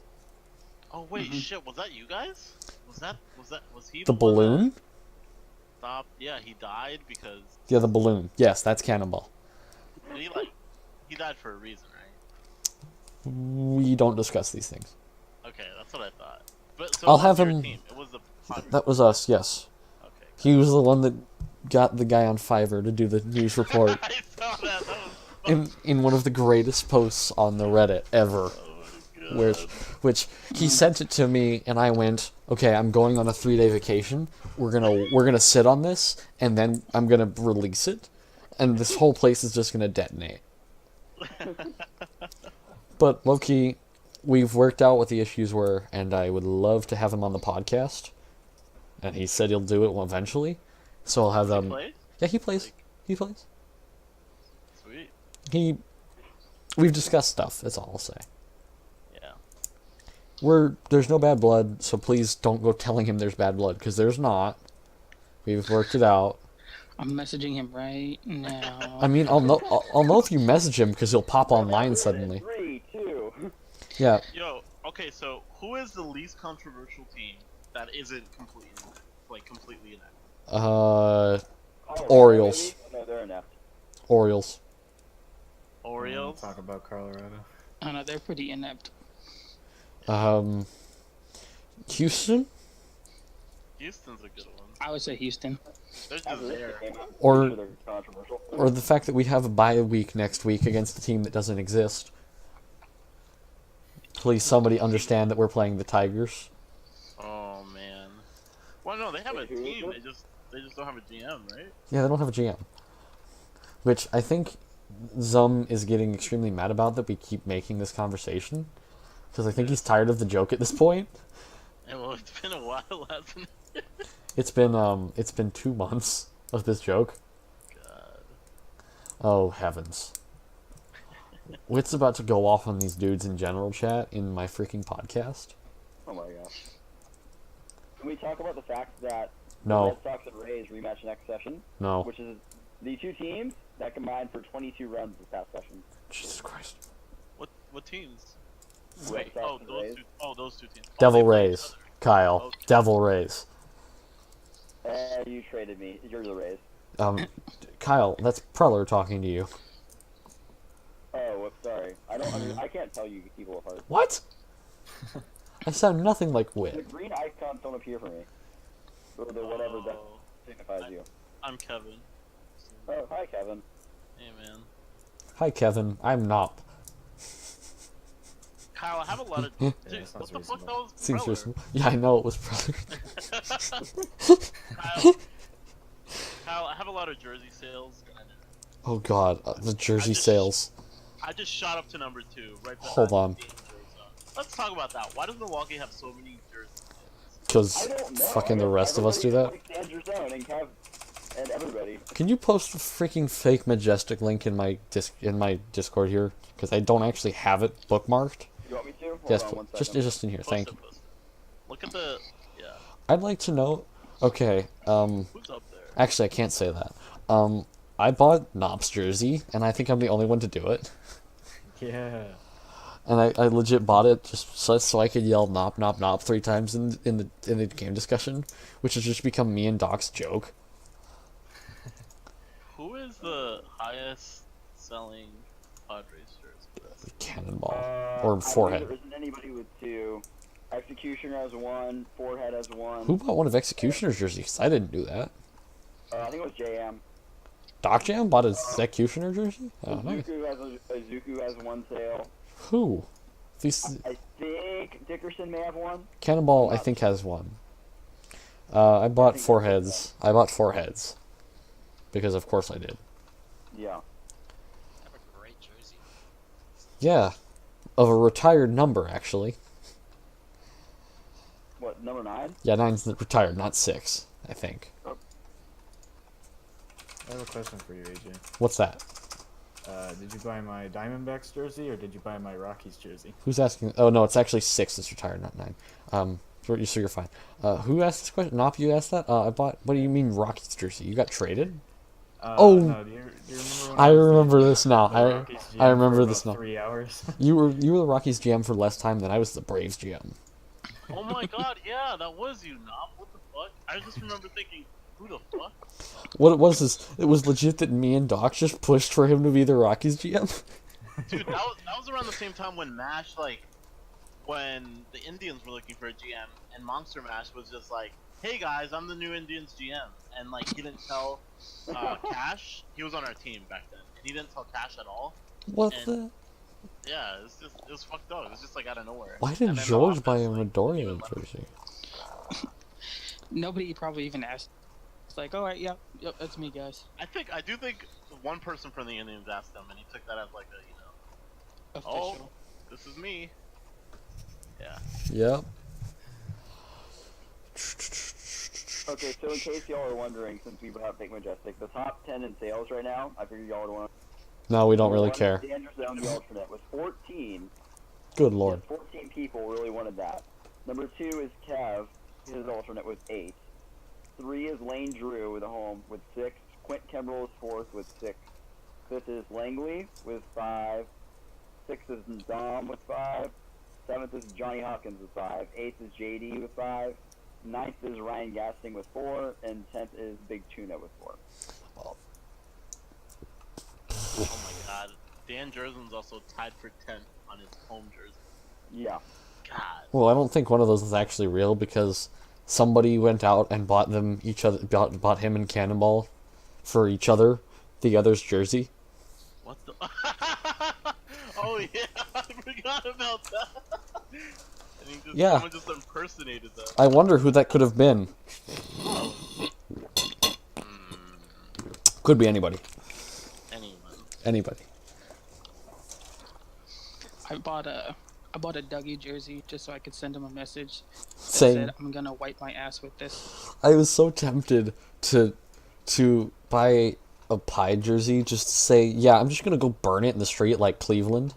Oh wait, shit. Was that you guys? Was he The one that balloon? stopped? Yeah, he died because Yeah, the balloon. Yes, that's Cannonball. he died for a reason, right? We don't discuss these things. Okay, that's what I thought. But so I'll it have wasn't your him- Team. It was the Padres. That was us, yes. Okay. He was the one that got the guy on Fiverr to do the news report I saw that. That was in one of the greatest posts on the Reddit ever. oh my god. Which he sent it to me, and I went, okay, I'm going on a 3-day vacation. We're gonna sit on this, and then I'm gonna release it, and this whole place is just gonna detonate. But low-key, we've worked out what the issues were, and I would love to have him on the podcast. And he said he'll do it eventually, so I'll have Does he them. play? Yeah, he plays. He plays. Sweet. We've discussed stuff. That's all I'll say. Yeah. There's no bad blood, so please don't go telling him there's bad blood, because there's not. We've worked it out. I'm messaging him right now. I mean, I'll know if you message him, because he'll pop online suddenly. 3, 2. Yeah, Yo. Okay. So who is the least controversial team that isn't completely inept? Colorado, Orioles. maybe? No, they're inept. Orioles. Orioles. Talk about Colorado. I know they're pretty inept. Houston? Houston's a good one. I would say Houston. They're just After this there. game, I'm Or- sure they're controversial. Or the fact that we have a bye week next week against a team that doesn't exist. Please, somebody understand that we're playing the Tigers. Oh man. Well, no, they have a Wait, who is team. it? They just don't have a GM, right? Yeah, they don't have a GM. Which I think Zum is getting extremely mad about that we keep making this conversation. Because I think he's tired of the joke at this point. And well, it's been a while, hasn't it? It's been 2 months of this joke. God. Oh, heavens. Wit's about to go off on these dudes in general chat in my freaking podcast. Oh my gosh. Can we talk about the fact that the No, Red Sox and Rays rematch next session, no. which is the two teams that combined for 22 runs this past session? Jesus Christ. What teams? Red Sox Oh, and those Rays. two. Oh, those two teams. Oh, Devil they play each Rays. other. Kyle. Okay. Devil Rays. You traded me. You're the Rays. Kyle, that's Preller talking to you. Oh, whoops, sorry. I can't tell you people apart. What? I sound nothing like The Wit. green icons don't appear for me. Or the whatever that Oh, signifies you. I'm Kevin. Oh, hi, Kevin. Hey man. Hi, Kevin. I'm Nop. Kyle, I have a lot of. Dude, that sounds what the fuck? reasonable. That was Seems Preller. reasonable. Yeah, I know it was Preller. Kyle, I have a lot of jersey sales. And Oh god, the jersey I just- sales. I just shot up to number 2. Right behind Hold on. Dave Rosa. Let's talk about that. Why does Milwaukee have so many jersey sales? Because I don't know. fucking the rest of us do that. Everybody likes Andrew Stone and Kev and everybody. Can you post the freaking fake Majestic link in my Discord here? Because I don't actually have it bookmarked. You want me to? Hold Yes, on one just second. in here. Post Thank it, you. post it. Look at the. Yeah. I'd like to know. Okay. Who's up there? Actually, I can't say that. I bought Nop's jersey, and I think I'm the only one to do it. Yeah. And I legit bought it just so I could yell "Nop, Nop, Nop" 3 times in the game discussion, which has just become me and Doc's joke. Who is the highest selling Padres jersey? Cannonball I or believe Forehead. There isn't anybody with 2. Executioner has 1. Forehead has 1. Who bought one of Executioner's jerseys? I didn't do that. I think it was JM. Doc Jam bought his Executioner jersey? Oh, nice. Zuku has 1 sale. Who? These I think Dickerson may have 1. Cannonball, I think, has one. I bought Foreheads. I bought Foreheads. Because of course I did. Yeah. Have a great jersey. Yeah. of a retired number, actually. What, number 9? Yeah, 9's retired, not 6, I think. I have a question for you, AJ. What's that? Did you buy my Diamondbacks jersey or did you buy my Rockies jersey? Who's asking? Oh, no, it's actually 6 that's retired, not 9. So you're fine. Who asked this question? Nop, you asked that? I bought... What do you mean Rockies jersey? You got traded? Oh. No, do you remember when I was remember the- this now. the Rockies GM I remember for this about now. 3 hours. You were the Rockies GM for less time than I was the Braves GM. Oh my god, yeah, that was you, Nop. What the fuck? I just remember thinking, who the fuck? What it was is, it was legit that me and Doc just pushed for him to be the Rockies GM. Dude, that was around the same time when MASH, like, when the Indians were looking for a GM, and Monster Mash was just like, hey guys, I'm the new Indians GM. And, like, he didn't tell Cash. He was on our team back then. And he didn't tell Cash at all. What And- the? Yeah, it was fucked up. It was just, like, out of nowhere. Why And did then the George buy office, a like, Midoriya didn't let him- jersey? Nobody probably even asked. It's like, all right, yep, that's me, guys. I do think one person from the Indians asked him, and he took that as, like, a, Official. this is me. Yeah. Yep. Okay, so in case y'all are wondering, since we have Big Majestic, the top 10 in sales right now, I figured y'all would want No, we don't really to. care. Anderson on the alternate with 14. Good lord. 14 people really wanted that. Number 2 is Kev. His alternate was 8. 3 is Lane Drew with a home with 6. Quint Kimbrell is 4th with 6. 5th is Langley with 5. 6th is Dom with 5. 7th is Johnny Hopkins with 5. 8th is JD with 5. 9th is Ryan Gasting with 4. And 10th is Big Tuna with 4. Oh my god. Dan Jersen's also tied for 10th on his home jersey. Yeah. God. Well, I don't think one of those is actually real because somebody went out and bought them each other, bought him and Cannonball for each other, the other's jersey. What the? Oh yeah, I forgot about that. And he just, Yeah. someone just impersonated that. I wonder who that could have been. Could be anybody. Anyone. Anybody. I bought a Dougie jersey just so I could send him a message that Same. said, I'm gonna wipe my ass with this. I was so tempted to buy a Pie jersey just to say, yeah, I'm just gonna go burn it in the street like Cleveland,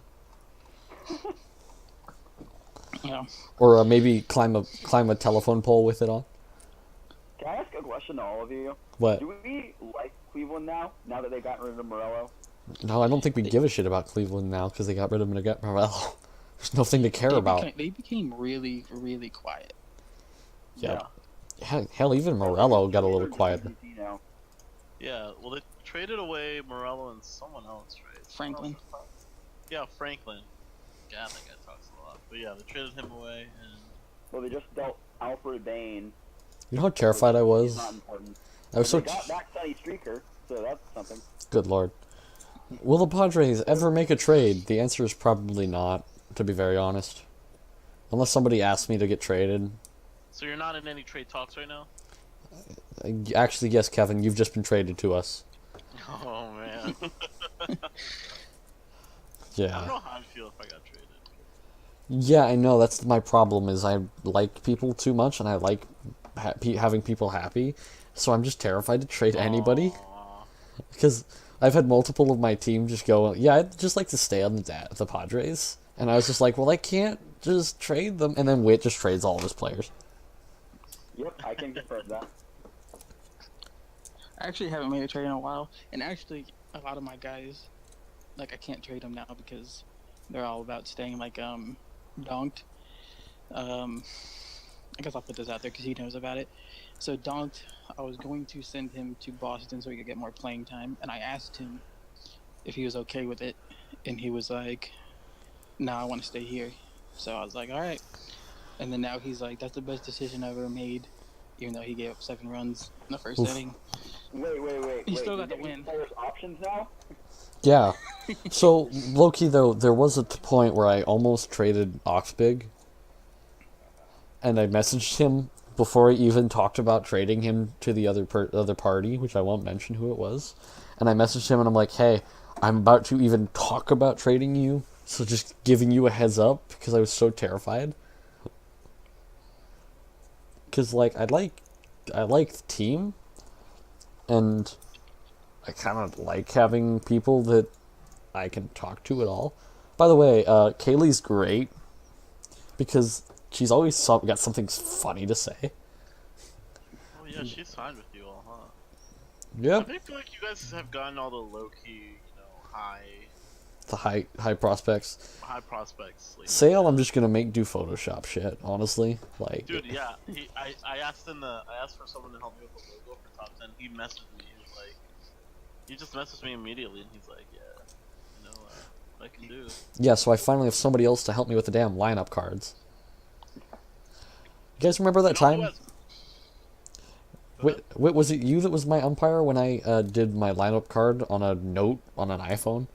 You know, or maybe climb a telephone pole with it on. Can I ask a question to all of you? What? Do we like Cleveland now that they've gotten rid of Morello? No, I don't think we give a shit about Cleveland now because they got rid of Morello. There's nothing to care about. they became really, really quiet. Yeah. Hell, even Morello got a little quieter. Now. Yeah, well they traded away Morello and someone else, right? Franklin. Yeah, Franklin. God, that guy talks a lot. But yeah, they traded him away and Well, they just dealt Alfred Bain. You know how terrified I He's was? not important. I was so... They got back Sonny Streaker, so that's something. Good lord. Will the Padres ever make a trade? The answer is probably not, to be very honest. Unless somebody asks me to get traded. so you're not in any trade talks right now? Actually, yes, Kevin, you've just been traded to us. Oh man. I don't Yeah. know how I'd feel if I got traded. Yeah, I know, that's my problem, is I like people too much, and I like having people happy, so I'm just terrified to trade anybody. Aw. Because I've had multiple of my team just go, yeah, I'd just like to stay on the Padres. And I was just like, well, I can't just trade them. And then WITT just trades all of his players. Yep, I can confirm that. I actually haven't made a trade in a while, and actually, a lot of my guys, like, I can't trade them now because they're all about staying, like, Donked. I guess I'll put this out there because he knows about it. So Donked, I was going to send him to Boston so he could get more playing time, and I asked him if he was okay with it, and he was like, "Nah, I want to stay here." So I was like, "All right." And then now he's like, "That's the best decision I ever made," even though he gave up 7 runs in the first Oof. inning. Wait. You still got Did the you win. get players options now? Yeah. So, low-key, though, there was a point where I almost traded Oxbig. And I messaged him before I even talked about trading him to the other party, which I won't mention who it was. And I messaged him and I'm like, hey, I'm about to even talk about trading you, So just giving you a heads up because I was so terrified. Because like I like the team, and I kind of like having people that I can talk to at all. By the way, Kaylee's great because she's always got something funny to say. Oh yeah, she's fine with you all, huh? Yep. I feel like you guys have gotten all the low key, The high prospects. high prospects. Lately. Sale, I'm just gonna do Photoshop shit. Honestly, like. Dude, yeah. I asked for someone to help me with the logo for top 10. He messaged me. He was like, he just messaged me immediately, and he's like, yeah, what I can do. Yeah, so I finally have somebody else to help me with the damn lineup cards. You guys remember that time? Was it you that was my umpire when I did my lineup card on a note on an iPhone?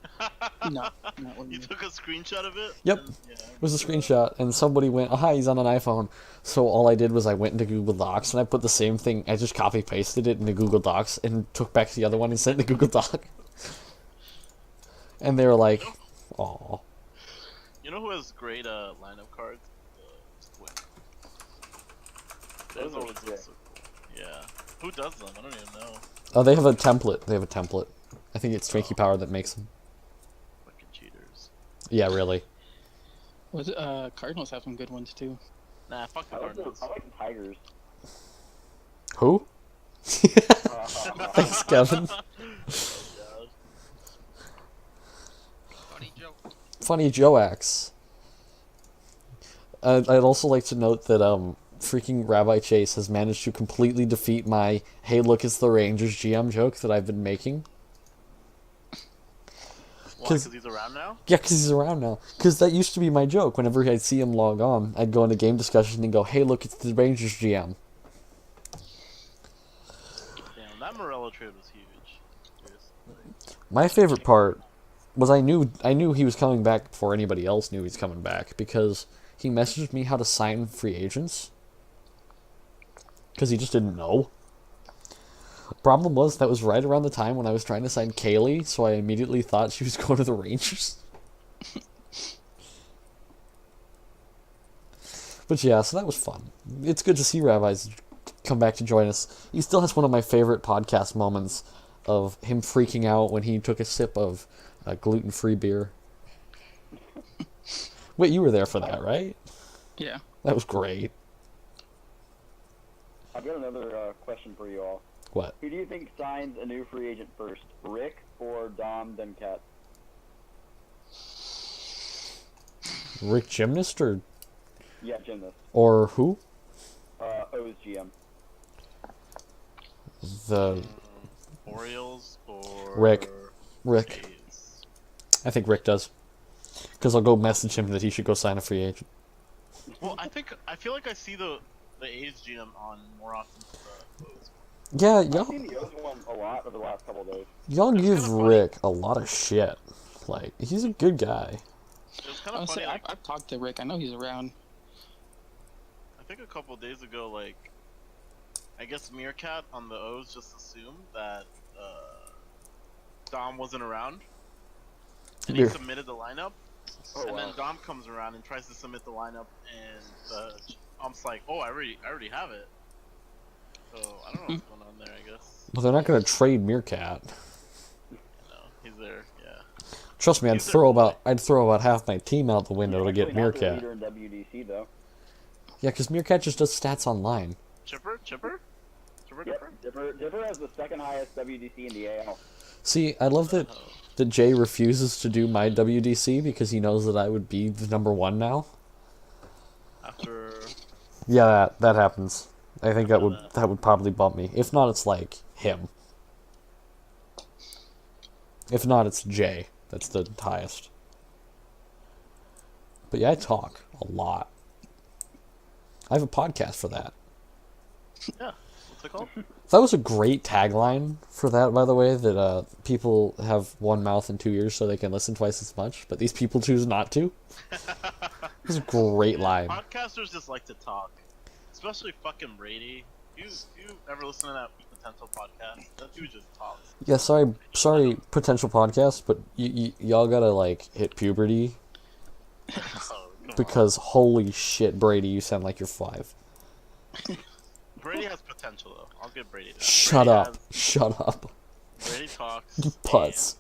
No, not one. You took a screenshot of it? Yep. And, yeah, It was a screenshot, and somebody went, "Ah, he's on an iPhone." So all I did was I went into Google Docs and I put the same thing. I just copy pasted it into Google Docs and took back the other one and sent it to Google Doc. And they were like, "Aw." You know who has great lineup cards? Squid. Those are always sick. so cool. Yeah. Who does them? I don't even know. Oh, they have a template. I think it's Tranky Power that makes them. Fucking cheaters. Yeah, really. Was Cardinals have some good ones too. Nah, fuck the I like Cardinals. the Tigers. Who? Thanks, Kevin. Oh, Funny joke. Funny Joax. I'd also like to note that freaking Rabbi Chase has managed to completely defeat my "Hey, look, it's the Rangers GM" joke that I've been making. Why? Because he's around now? Yeah, because he's around now. Because that used to be my joke. Whenever I'd see him log on, I'd go into game discussion and go, "Hey, look, it's the Rangers GM." Damn, that Morello trade was huge. Seriously. My favorite part was I knew he was coming back before anybody else knew he was coming back because he messaged me how to sign free agents. Because he just didn't know. Problem was, that was right around the time when I was trying to sign Kaylee, so I immediately thought she was going to the Rangers. But yeah, so that was fun. It's good to see Rabbis come back to join us. He still has one of my favorite podcast moments of him freaking out when he took a sip of gluten-free beer. Wait, you were there for that, right? Yeah. That was great. I've got another question for you all. What? Who do you think signs a new free agent first, Rick or Dom then Cat? Rick Gymnast or Yeah, Gymnast. or who? O's GM. The Orioles or Rick. A's? I think Rick does. Because I'll go message him that he should go sign a free agent. Well, I feel like I see the A's GM on more often than the O's. Yeah, I've y'all, seen the O's one a lot over the last couple of days. y'all give kinda funny. Rick a lot of shit. Like, he's a good guy. It was kind I'll of funny. say I've talked to Rick. I know he's around. I think a couple days ago, like, I guess Meerkat on the O's just assumed that Dom wasn't around, and he Meer- submitted the lineup. Oh, And wow. then Dom comes around and tries to submit the lineup, and Ump's like, "Oh, I already have it." So I don't know what's going on there. I guess Well, they're not going to trade Meerkat. he's there. Yeah. Trust me, I'd He's their throw boy. about half my team out the window to He's get actually not the Meerkat. leader in WDC though. Yeah, because Meerkat just does stats online. Chipper. Yep. Dipper has the second highest WDC in the AL. See, I love that Jay refuses to do my WDC because he knows that I would be the number one now. After Yeah, that happens. I think that would probably bump me. If not, it's like him. If not, it's Jay. That's the highest. But yeah, I talk a lot. I have a podcast for that. yeah, what's it called? That was a great tagline for that, by the way, that people have one mouth and two ears so they can listen twice as much, but these people choose not to. It was a great line. Podcasters just like to talk, especially fucking Brady. You ever listen to that potential podcast? That dude just talks. Yeah, sorry, potential podcast, but y'all gotta, like, hit puberty Oh, come Because holy shit, Brady, you sound like you're 5. on. Brady has potential though. I'll give Brady that. Shut Brady up. Shut up. Brady talks. You putz.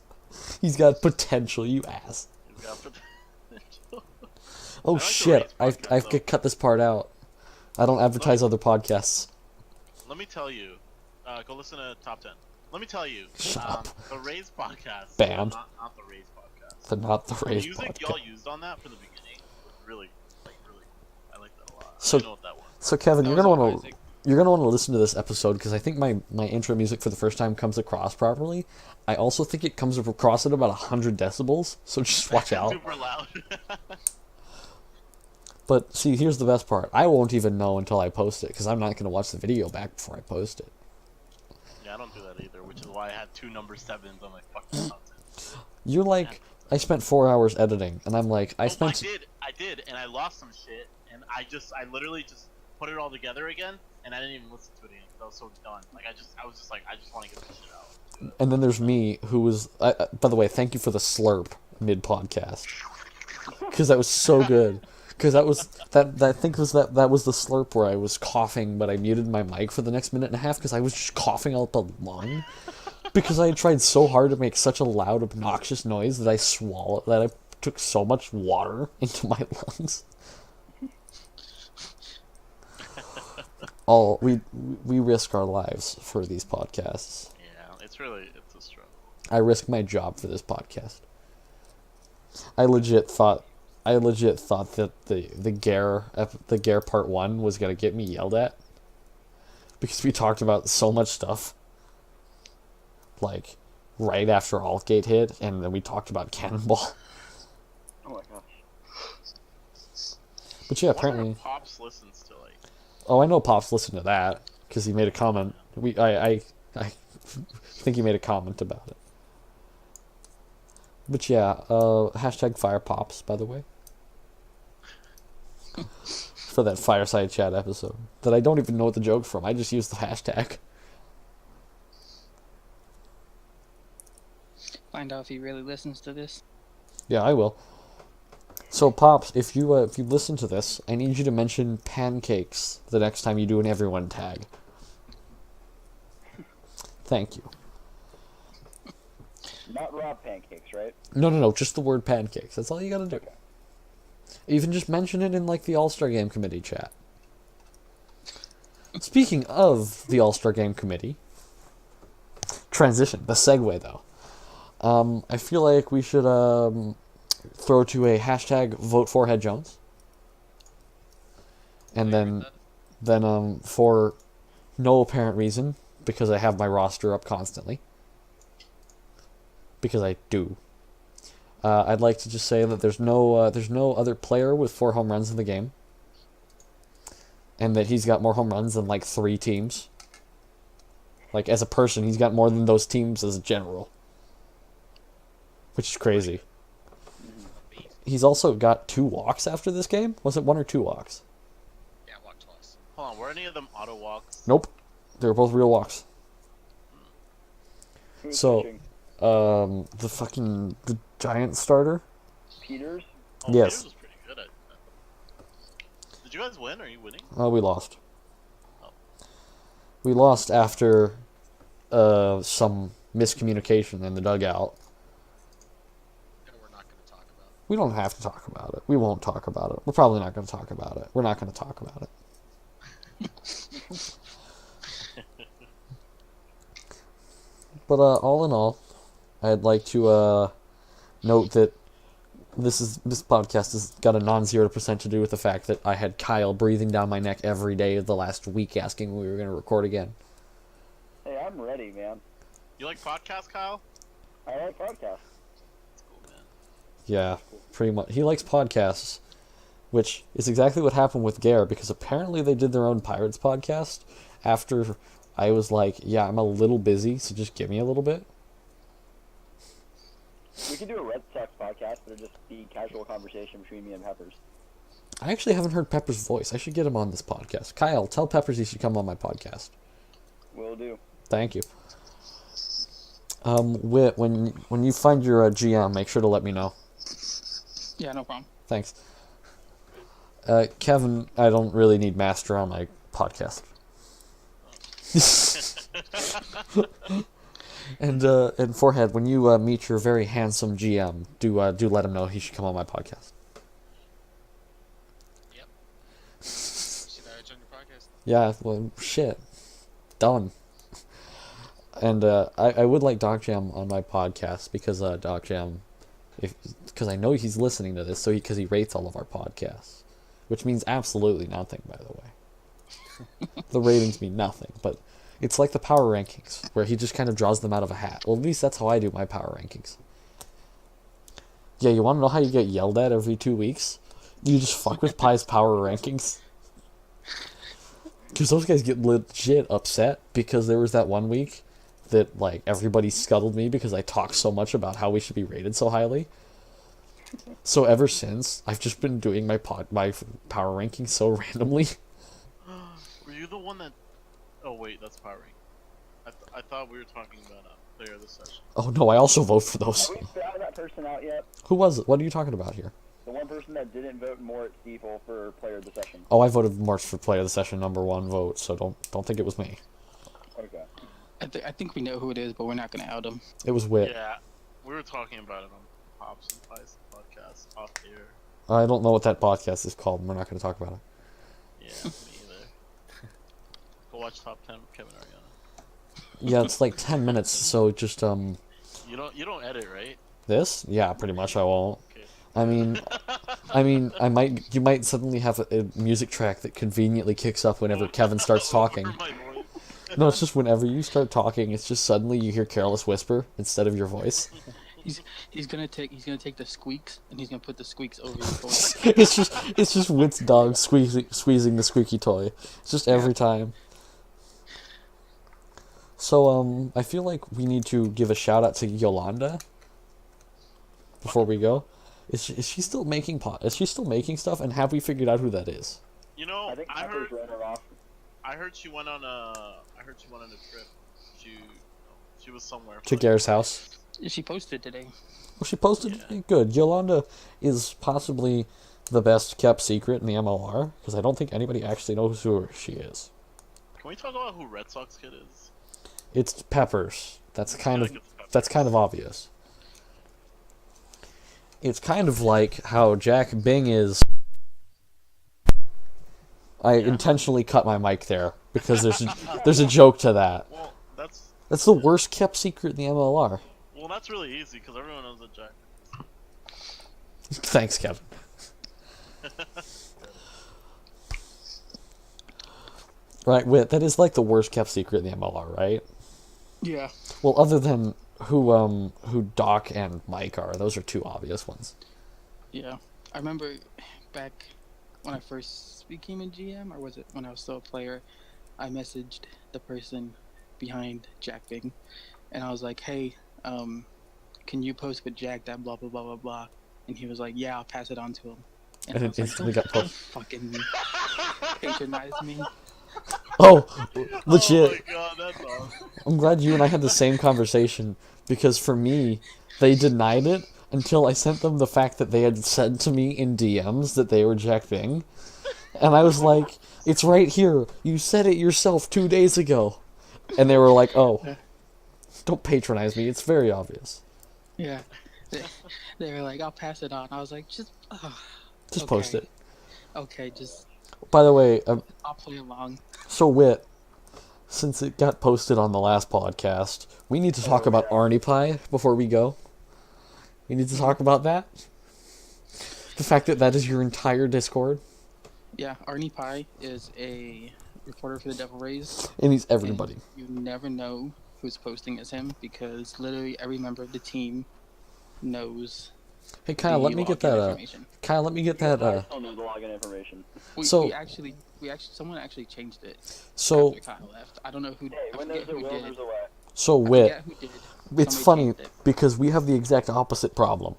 He's got potential, you ass. and He's got potential. Oh like the shit, Rays I've podcast, to cut this part out. I don't advertise other podcasts. Let me tell you. Go listen to Top 10. Let me tell you. Shut up. The Rays podcast. Bam. Not the Rays podcast. The Not the The Rays music podcast. y'all used on that for the beginning was really cool. I like that a lot. So- I didn't know what that was. So Kevin, That you're was gonna all want to Isaac. you're gonna want to listen to this episode because I think my intro music for the first time comes across properly. I also think it comes across at about 100 decibels, so just watch out. Super loud. But see, here's the best part. I won't even know until I post it because I'm not gonna watch the video back before I post it. Yeah, I don't do that either, which is why I had 2 number 7s on my fucking content. You're like, I spent 4 hours editing, and I'm like, I I spent. did, and I lost some shit, and I literally just put it all together again, and I didn't even listen to it again because I was so done. Like, I was just like, I just want to get this shit out. And then there's me, who was. By the way, thank you for the slurp mid podcast, because that was so good. Because that was that I think was that was the slurp where I was coughing, but I muted my mic for the next minute and a half because I was just coughing out the lung. Because I had tried so hard to make such a loud, obnoxious noise that I took so much water into my lungs. We risk our lives for these podcasts. Yeah, it's a struggle. I risk my job for this podcast. I legit thought that the Gare part 1 was gonna get me yelled at because we talked about so much stuff, like right after Altgate hit, and then we talked about Cannonball. Oh my gosh. But yeah, I wonder apparently. if Pops listens to like. Oh, I know Pops listened to that because he made a comment. I think he made a comment about it. But yeah, hashtag fire Pops, by the way. For that fireside chat episode that I don't even know what the joke's from. I just used the hashtag. Find out if he really listens to this. Yeah, I will. So Pops, if you listen to this, I need you to mention pancakes the next time you do an everyone tag. Thank you. Not raw pancakes, right? No, just the word pancakes. That's all you gotta do. Even just mention it in like the All-Star Game Committee chat. Speaking of the All-Star Game Committee, transition, the segue though. I feel like we should throw to a hashtag vote for Head Jones. And then for no apparent reason, because I have my roster up constantly. Because I do. I'd like to just say that there's no other player with 4 home runs in the game, and that he's got more home runs than like 3 teams. Like as a person, he's got more than those teams as a general, which is crazy. He's also got 2 walks after this game. Was it 1 or 2 walks? Yeah, walk twice. Hold on, were any of them auto walks? Nope, they were both real walks. Who's So- pitching? The Giant starter. Peters? Oh, Yes. Peters was pretty good at. Did you guys win? Are you winning? We lost. Oh. We lost after some miscommunication in the dugout. No, we're not going to talk about it. We don't have to talk about it. We won't talk about it. We're probably not going to talk about it. We're not going to talk about it. But all in all, I'd like to note that this podcast has got a non-0% to do with the fact that I had Kyle breathing down my neck every day of the last week asking when we were going to record again. Hey, I'm ready, man. You like podcasts, Kyle? I like podcasts. That's cool, man. Yeah, pretty much. He likes podcasts, which is exactly what happened with Gare, because apparently they did their own Pirates podcast after I was like, yeah, I'm a little busy, so just give me a little bit. We could do a Red Sox podcast, but it'd just be casual conversation between me and Peppers. I actually haven't heard Pepper's voice. I should get him on this podcast. Kyle, tell Peppers he should come on my podcast. Will do. Thank you. Whit, when you find your GM, make sure to let me know. Yeah, no problem. Thanks. Kevin, I don't really need master on my podcast. And Forehead, when you meet your very handsome GM, do let him know he should come on my podcast. Yep. Should I join your podcast? Yeah, well, shit. Done. And I would like Doc Jam on my podcast because Doc Jam, because I know he's listening to this, because he rates all of our podcasts, which means absolutely nothing, by the way. The ratings mean nothing, but it's like the power rankings, where he just kind of draws them out of a hat. Well, at least that's how I do my power rankings. Yeah, you want to know how you get yelled at every 2 weeks? You just fuck with Pi's power rankings. Because those guys get legit upset because there was that 1 week that, like, everybody scuttled me because I talked so much about how we should be rated so highly. So ever since, I've just been doing my power rankings so randomly. Were you the one that... Oh, wait, that's power rank. I thought we were talking about player of the session. Oh no, I also vote for those. Have we found that person out yet? Who was it? What are you talking about here? The one person that didn't vote more at Steeple for player of the session. Oh, I voted March for player of the session #1 vote, so don't think it was me. Okay. I think we know who it is, but we're not gonna out him. It was WITT. Yeah, we were talking about it on Pops and Pies podcast off air. I don't know what that podcast is called, and we're not going to talk about it. Yeah, me either. Go watch Top 10 with Kevin Ariana. Yeah, it's like 10 minutes, so just, You don't edit, right? this? Yeah, pretty much I won't. Okay. You might suddenly have a music track that conveniently kicks up whenever Kevin starts talking. My voice. No, it's just whenever you start talking, it's just suddenly you hear Careless Whisper instead of your voice. He's gonna take the squeaks and he's gonna put the squeaks over your voice. It's just Witt's dog squeezing the squeaky toy. It's just every time. So I feel like we need to give a shout out to Yolanda before we go. Is she still making Is she still making stuff? And have we figured out who that is? You know, I think I Pepper's heard running off. she went on a trip. She was somewhere. To Gare's house. She posted today. Well, she posted. Yeah. Good. Yolanda is possibly the best kept secret in the MLR because I don't think anybody actually knows who she is. Can we talk about who Red Sox kid is? It's Peppers. That's kind I of think it's Peppers. that's kind of obvious. It's kind of like how Jack Bing is. I intentionally cut my mic there because there's a joke to that. Well, That's the worst kept secret in the MLR. well, that's really easy because everyone knows that Jack. Thanks, Kevin. Right, Whit, that is like the worst kept secret in the MLR, right? Yeah. Well, other than who Doc and Mike are, those are two obvious ones. Yeah. I remember back when I first became a GM, or was it when I was still a player, I messaged the person behind Jack Bing, and I was like, hey, can you post with Jack that blah, blah, blah, blah, blah? And he was like, yeah, I'll pass it on to him. And I it was like, instantly don't got posted. fucking patronize me. Oh, legit. Oh my god, that's awesome. I'm glad you and I had the same conversation, because for me, they denied it until I sent them the fact that they had said to me in DMs that they were Jack Bing. And I was like, it's right here. You said it yourself 2 days ago. And they were like, oh, don't patronize me. It's very obvious. Yeah. They were like, I'll pass it on. I was like, just Post it. Okay, just By the way, I'll play along. so Whit, since it got posted on the last podcast, we need to talk about Arnie Pie before we go. We need to talk about that. The fact that is your entire Discord. Yeah, Arnie Pie is a reporter for the Devil Rays. And he's everybody. And you never know who's posting as him because literally every member of the team knows. Hey Kyle, let me get that. information. Kyle, let me get that. I still know the login information. So- we actually someone actually changed it So, after Kyle left. I don't know who. Hey, I when forget there's a who will, did. there's a way. so I Whit, forget who did. it's Somebody funny changed it. because we have the exact opposite problem.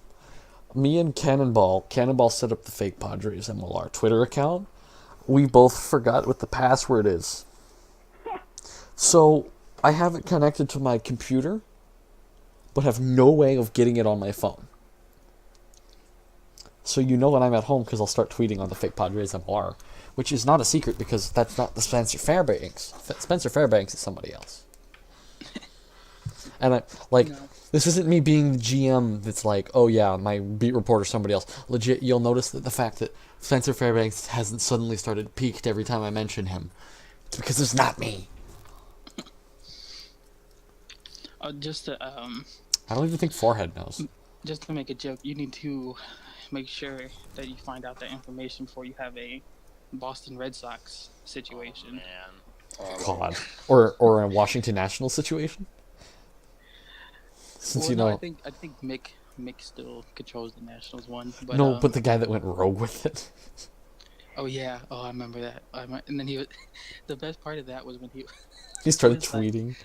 Me and Cannonball set up the fake Padres MLR Twitter account. We both forgot what the password is. So, I have it connected to my computer, but have no way of getting it on my phone. So you know when I'm at home because I'll start tweeting on the fake Padres MLR, which is not a secret because that's not the Spencer Fairbanks. Spencer Fairbanks is somebody else. And No. this isn't me being the GM that's like, oh yeah, my beat reporter somebody else. Legit, you'll notice that the fact that Spencer Fairbanks hasn't suddenly started peaked every time I mention him. It's because it's not me. Just to I don't even think Forehead knows. just to make a joke, you need to make sure that you find out that information before you have a Boston Red Sox situation. Man. God. Or a Washington Nationals situation? Since Well, you no, know... I think Mick still controls the Nationals one. But, no, but the guy that went rogue with it. Oh yeah, I remember that. And then he was, the best part of that was when He started was like- tweeting.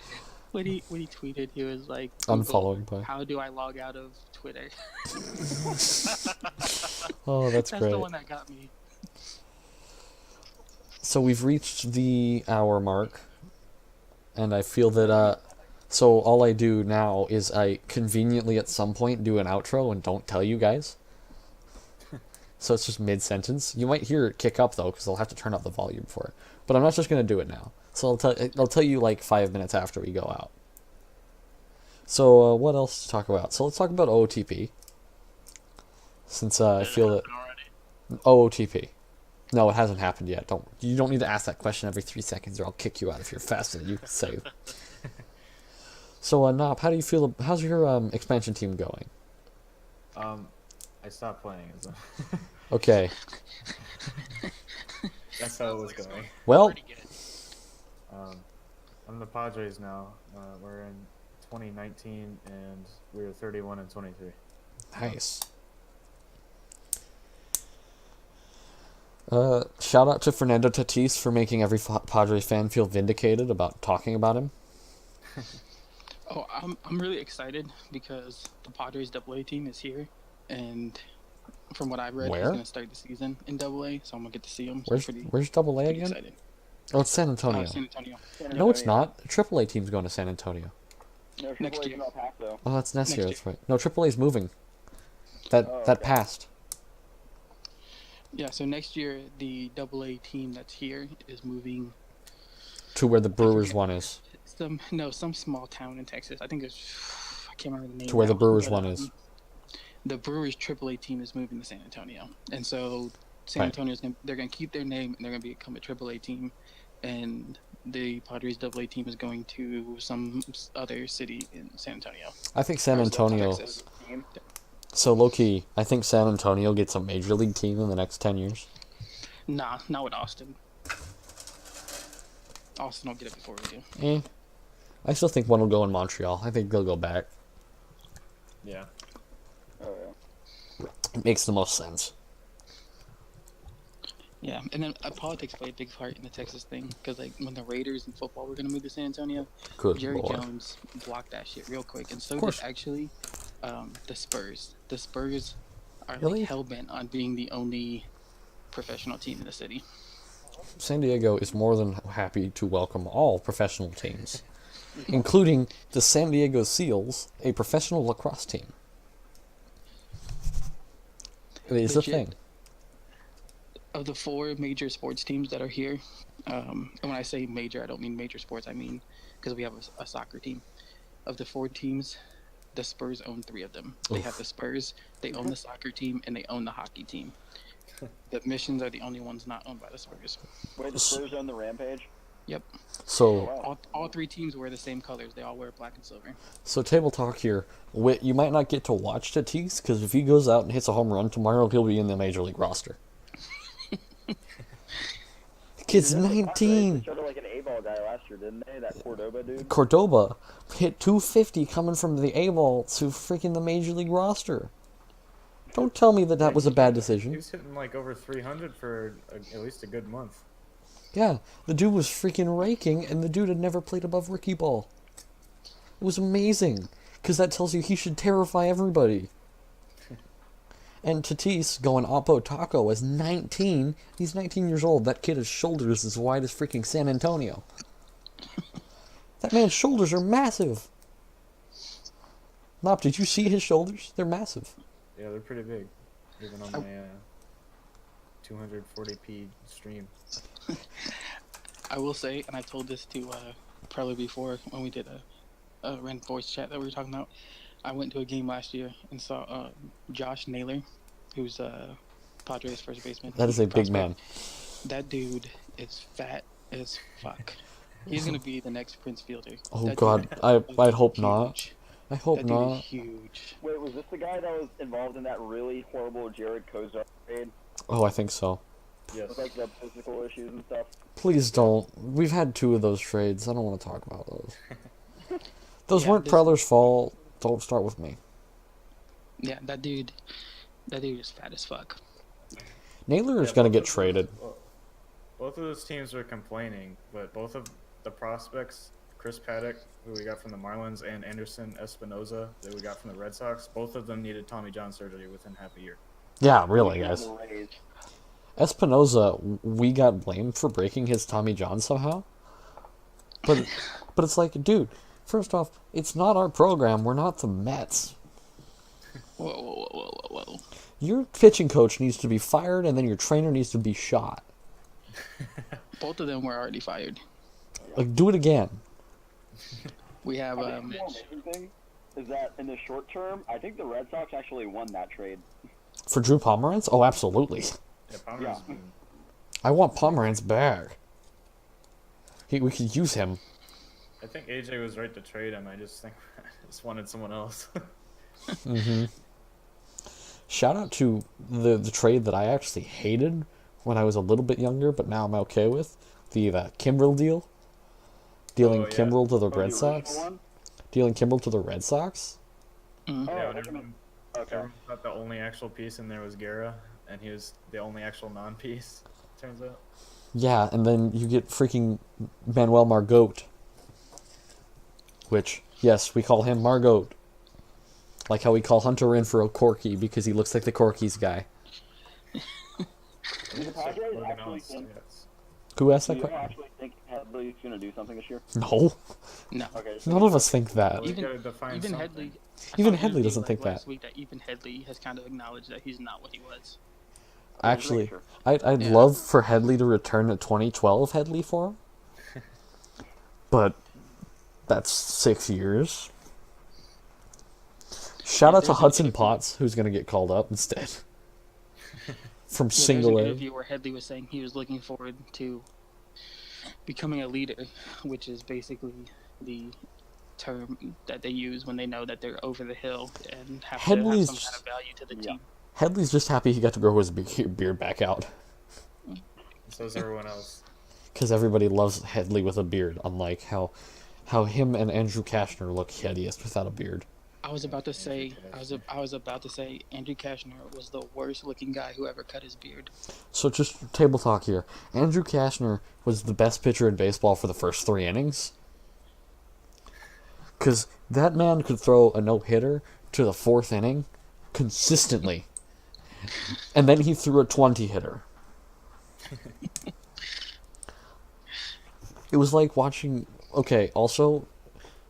when he tweeted, he was like, Google, Unfollowing by. how do I log out of Twitter? Oh, that's That's great. the one that got me. So we've reached the hour mark, and I feel that, so all I do now is I conveniently at some point do an outro and don't tell you guys. So it's just mid-sentence. You might hear it kick up, though, because I'll have to turn up the volume for it. But I'm not just going to do it now. So I'll tell you, like, 5 minutes after we go out. So, what else to talk about? So let's talk about OOTP. Since I feel that... OOTP. No, it hasn't happened yet. You don't need to ask that question every 3 seconds or I'll kick you out if you're faster than you can save. So, Nop, how do you feel? How's your expansion team going? I stopped playing. So Okay. that's how it was going. Well, Pretty good. I'm the Padres now. We're in 2019 and we're 31 and 23. nice. Shout out to Fernando Tatis for making every Padres fan feel vindicated about talking about him. Oh, I'm really excited because the Padres AA team is here, and from what I read, Where? he's gonna start the season in AA, so I'm gonna get to see him. So Where's Double A pretty again? excited. Oh, it's San Antonio. San Antonio. No, it's not. Triple A team's going to San Antonio. No, Next Triple A's year. in El Paso. Oh, that's next Next year. year. That's right. No, Triple A's moving. That Oh, that okay. passed. Yeah, so next year the AA team that's here is moving To where the Brewers one is. some small town in Texas. I think I can't remember the name. To where the now, Brewers but, one is. The Brewers AAA team is moving to San Antonio, and so San Right. Antonio's they're gonna keep their name and they're gonna become a AAA team, and the Padres AA team is going to some other city in San Antonio. I think San Or Antonio. Texas. Team. So low key, I think San Antonio gets a major league team in the next 10 years. Nah, not with Austin. Austin will get it before we do. Eh. I still think one will go in Montreal. I think they'll go back. Yeah. Oh, yeah. It makes the most sense. Yeah, and then politics played a big part in the Texas thing because like when the Raiders in football were gonna move to San Antonio, Good Jerry lord. Jones blocked that shit real quick, and so Of did course. actually the Spurs. The Spurs are Really? like hell bent on being the only professional team in the city. San Diego is more than happy to welcome all professional teams, including the San Diego Seals, a professional lacrosse team. It is a Legit. thing. Of the four major sports teams that are here, and when I say major, I don't mean major sports. I mean because we have a soccer team. Of the four teams, the Spurs own three of them. They have the Spurs, they own the soccer team, and they own the hockey team. The Missions are the only ones not owned by the Spurs. Wait, the Spurs on the Rampage? Yep. So, Wow. All three teams wear the same colors. They all wear black and silver. so table talk here. You might not get to watch Tatis because if he goes out and hits a home run tomorrow, he'll be in the major league roster. The kid's Dude, that's the Padres. They 19. started like an A-ball guy last year, didn't they? That Cordoba dude? Cordoba hit 250 coming from the A-ball to freaking the major league roster. Don't tell me that was a bad He decision. was hitting like over 300 for at least a good month. Yeah, the dude was freaking raking, and the dude had never played above rookie ball. It was amazing, because that tells you he should terrify everybody. And Tatis going Oppo Taco as 19. He's 19 years old. That kid has shoulders as wide as freaking San Antonio. That man's shoulders are massive. Nop, did you see his shoulders? They're massive. Yeah, they're pretty big. even on my 240p stream. I will say, and I told this to Preller before when we did a random voice chat that we were talking about. I went to a game last year and saw Josh Naylor, who's Padres first baseman. That is a big prospect. man. That dude is fat as fuck. He's gonna be the next Prince Fielder. Oh That God, dude I'd hope huge. not. I hope That dude not. is huge. Wait, was this the guy that was involved in that really horrible Jared Kozar trade Oh, I think so. Yes. with like the physical issues and stuff? Please don't. We've had 2 of those trades. I don't want to talk about those. Those Yeah, weren't this- Prellers' fault. Don't start with me. Yeah, that dude is fat as fuck. Naylor is Yeah, gonna both get of those- traded. well, both of those teams were complaining, but both of the prospects, Chris Paddock, who we got from the Marlins, and Anderson Espinoza, that we got from the Red Sox, both of them needed Tommy John surgery within half a year. Yeah, really, He guys. was raised. Espinoza, we got blamed for breaking his Tommy John somehow. But it's like, dude, first off, it's not our program. We're not the Mets. Whoa. Your pitching coach needs to be fired, and then your trainer needs to be shot. Both of them were already fired. Like, do it again. We have I think the more amazing thing is that in the short term, I think the Red Sox actually won that trade. For Drew Pomeranz? Oh, absolutely. Yeah, Pomeranz been I want Pomeranz back. We could use him. I think AJ was right to trade him. I just think I just wanted someone else. Mm-hmm. Shout out to the trade that I actually hated when I was a little bit younger, but now I'm okay with. The Kimbrel deal. Dealing Oh, yeah. Kimbrel to the Oh, Red the Sox. original one? Dealing Kimbrel to the Red Sox. Oh, yeah, when that's everyone, okay. everyone thought the only actual piece in there was Guerra, and he was the only actual non-piece, turns out. Yeah, and then you get freaking Manuel Margot. Which, yes, we call him Margot. Like how we call Hunter in for a Corky because he looks like the Corky's guy. Do the Padres actually think, Who asked do that you question? actually think Headley's going to do something this year? No. no. Okay. None of us think that. Well, we Even- gotta define Even something. Headley. Even I saw an Headley interview, doesn't like, think last that. week that even Headley has kind of acknowledged that he's not what he was. Actually, Sure. I'd Yeah. love for Headley to return to 2012 Headley form. But that's 6 years. Shout out to There's an Hudson interview- Potts, who's going to get called up instead. From Yeah, there's single an A. interview where Headley was saying he was looking forward to becoming a leader, which is basically the term that they use when they know that they're over the hill and have to have Headley's some kind of value to the Yeah. team. Headley's just happy he got to grow his beard back out. So is everyone else. Because everybody loves Headley with a beard, unlike how him and Andrew Kashner look hideous without a beard. I was about to say, Andrew I was about to say, Andrew Kashner was the worst looking guy who ever cut his beard. So just table talk here. Andrew Kashner was the best pitcher in baseball for the first 3 innings. Because that man could throw a no-hitter to the 4th inning consistently. And then he threw a 20-hitter. It was like watching... Okay, also,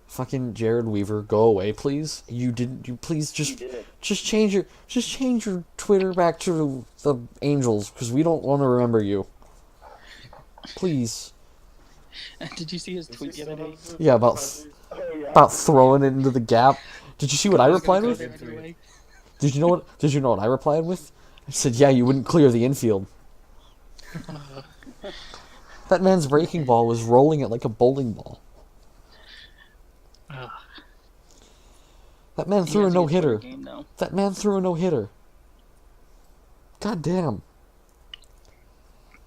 fucking Jared Weaver, go away, please. You please He did. just change your Twitter back to the Angels, because we don't want to remember you. Please. Did you see his Is tweet he the other still day? on the Yeah, about Padres? Oh, yeah. about throwing it into the gap. Did you see what I replied was with? gonna go there anyway. Did you know what I replied with? I said, "Yeah, you wouldn't clear the infield." That man's breaking ball was rolling it like a bowling ball. Ugh. That man He threw a has to get no-hitter. through a game, though. That man threw a no-hitter. God damn.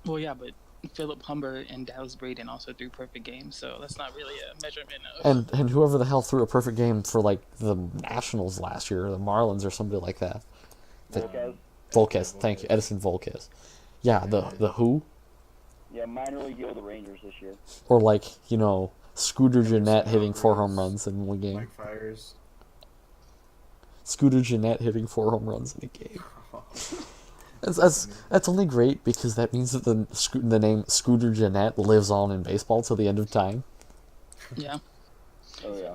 Well, yeah, but Philip Humber and Dallas Braden also threw perfect games, so that's not really a measurement of. And whoever the hell threw a perfect game for like the Nationals last year, or the Marlins or somebody like that. Volquez. Volquez, thank you, Edison Volquez. Yeah, the who? Yeah, minor league deal with the Rangers this year. Or like, Scooter Jeanette hitting 4 home runs in one game. Mike Fires. Scooter Jeanette hitting 4 home runs in a game. That's only great because that means that the name Scooter Jeanette lives on in baseball till the end of time. Yeah. Oh, yeah.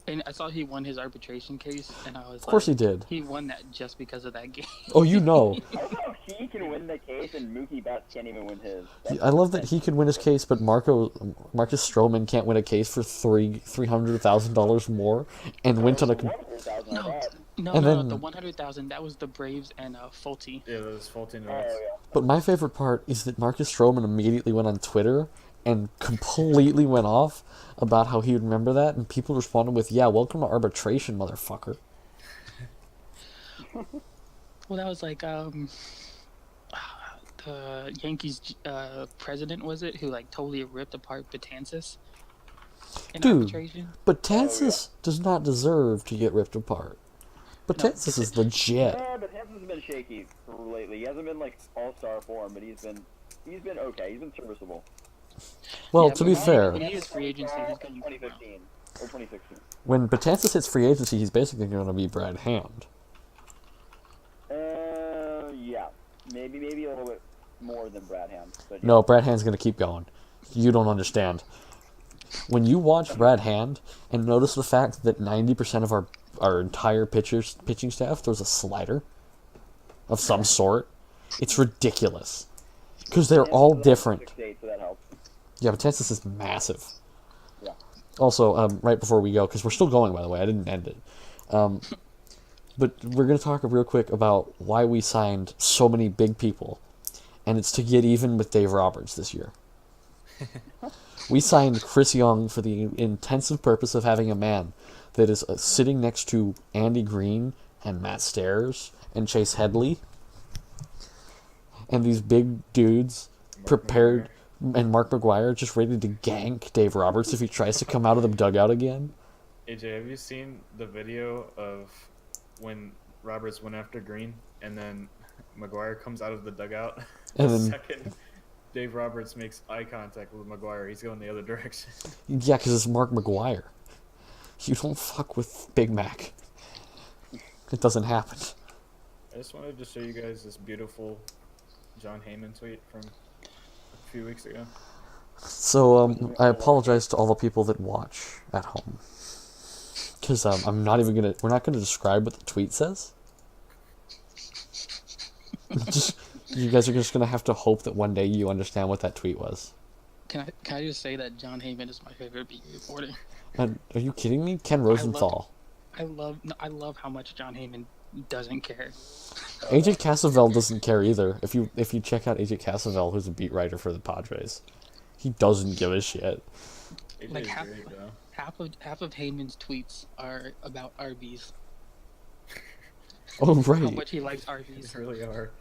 And I saw he won his arbitration case, and I was Of course he like, did. he won that just because of that game. Oh, you know. I love how he can win the case and Mookie Betts can't even win his. That's I love that he could win his case, but Marcus Stroman can't win a case for $300,000 more, and went on a. $100,000 No, on that. No, And no, then- the 100,000. That was the Braves and Fulte. Yeah, those faulty Oh, notes. yeah. But my favorite part is that Marcus Stroman immediately went on Twitter and completely went off about how he would remember that, and people responded with, "Yeah, welcome to arbitration, motherfucker." Well, that was like the Yankees president, was it, who like totally ripped apart Betances in Dude. arbitration? But Betances does not deserve to get ripped apart. Betances is legit. Yeah, but Hanson's been shaky lately. He hasn't been like all-star form, but he's been okay. He's been serviceable. Well, Yeah, to but be when fair, he is free agency, he's going to 2015 or 2016. when Betances hits free agency, he's basically going to be Brad Hand. Yeah, maybe a little bit more than Brad Ham. But yeah. No, Brad Hand's going to keep going. You don't understand. When you watch Brad Hand and notice the fact that 90% of our entire pitching staff throws a slider of some sort, it's ridiculous. Because they're all different. 6'8", so that helps. Yeah, Betances is massive. Yeah. Also, right before we go, because we're still going, by the way, I didn't end it. But we're going to talk real quick about why we signed so many big people. And it's to get even with Dave Roberts this year. We signed Chris Young for the intensive purpose of having a man that is sitting next to Andy Green and Matt Stairs and Chase Headley. And these big dudes prepared, and Mark McGuire just ready to gank Dave Roberts if he tries to come out of the dugout again. AJ, have you seen the video of when Roberts went after Green and then McGuire comes out of the dugout? And The then- second Dave Roberts makes eye contact with McGuire, he's going the other direction. Yeah, because it's Mark McGuire. You don't fuck with Big Mac. It doesn't happen. I just wanted to show you guys this beautiful John Heyman tweet from a few weeks ago. So, I apologize to all the people that watch at home. Because I'm not even gonna. We're not gonna describe what the tweet says. You guys are just gonna have to hope that one day you understand what that tweet was. Can I just say that John Heyman is my favorite beat reporter? And are you kidding me? Ken Rosenthal. I love how much John Heyman doesn't care. AJ Cassavell doesn't care either. If you check out AJ Cassavell, who's a beat writer for the Padres, he doesn't give a shit. AJ's Like half great, though. half of Heyman's tweets are about Arby's. Oh How right, much he likes Arby's. They really are.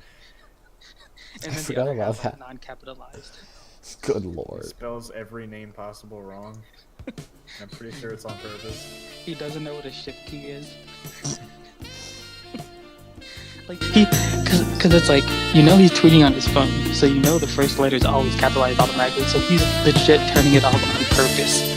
And I then the forgot other about half that. are non-capitalized. good He lord. spells every name possible wrong. I'm pretty sure it's on purpose. He doesn't know what a shift key is. Like cause it's like, he's tweeting on his phone, so the first letter is always capitalized automatically, so he's legit turning it off on purpose.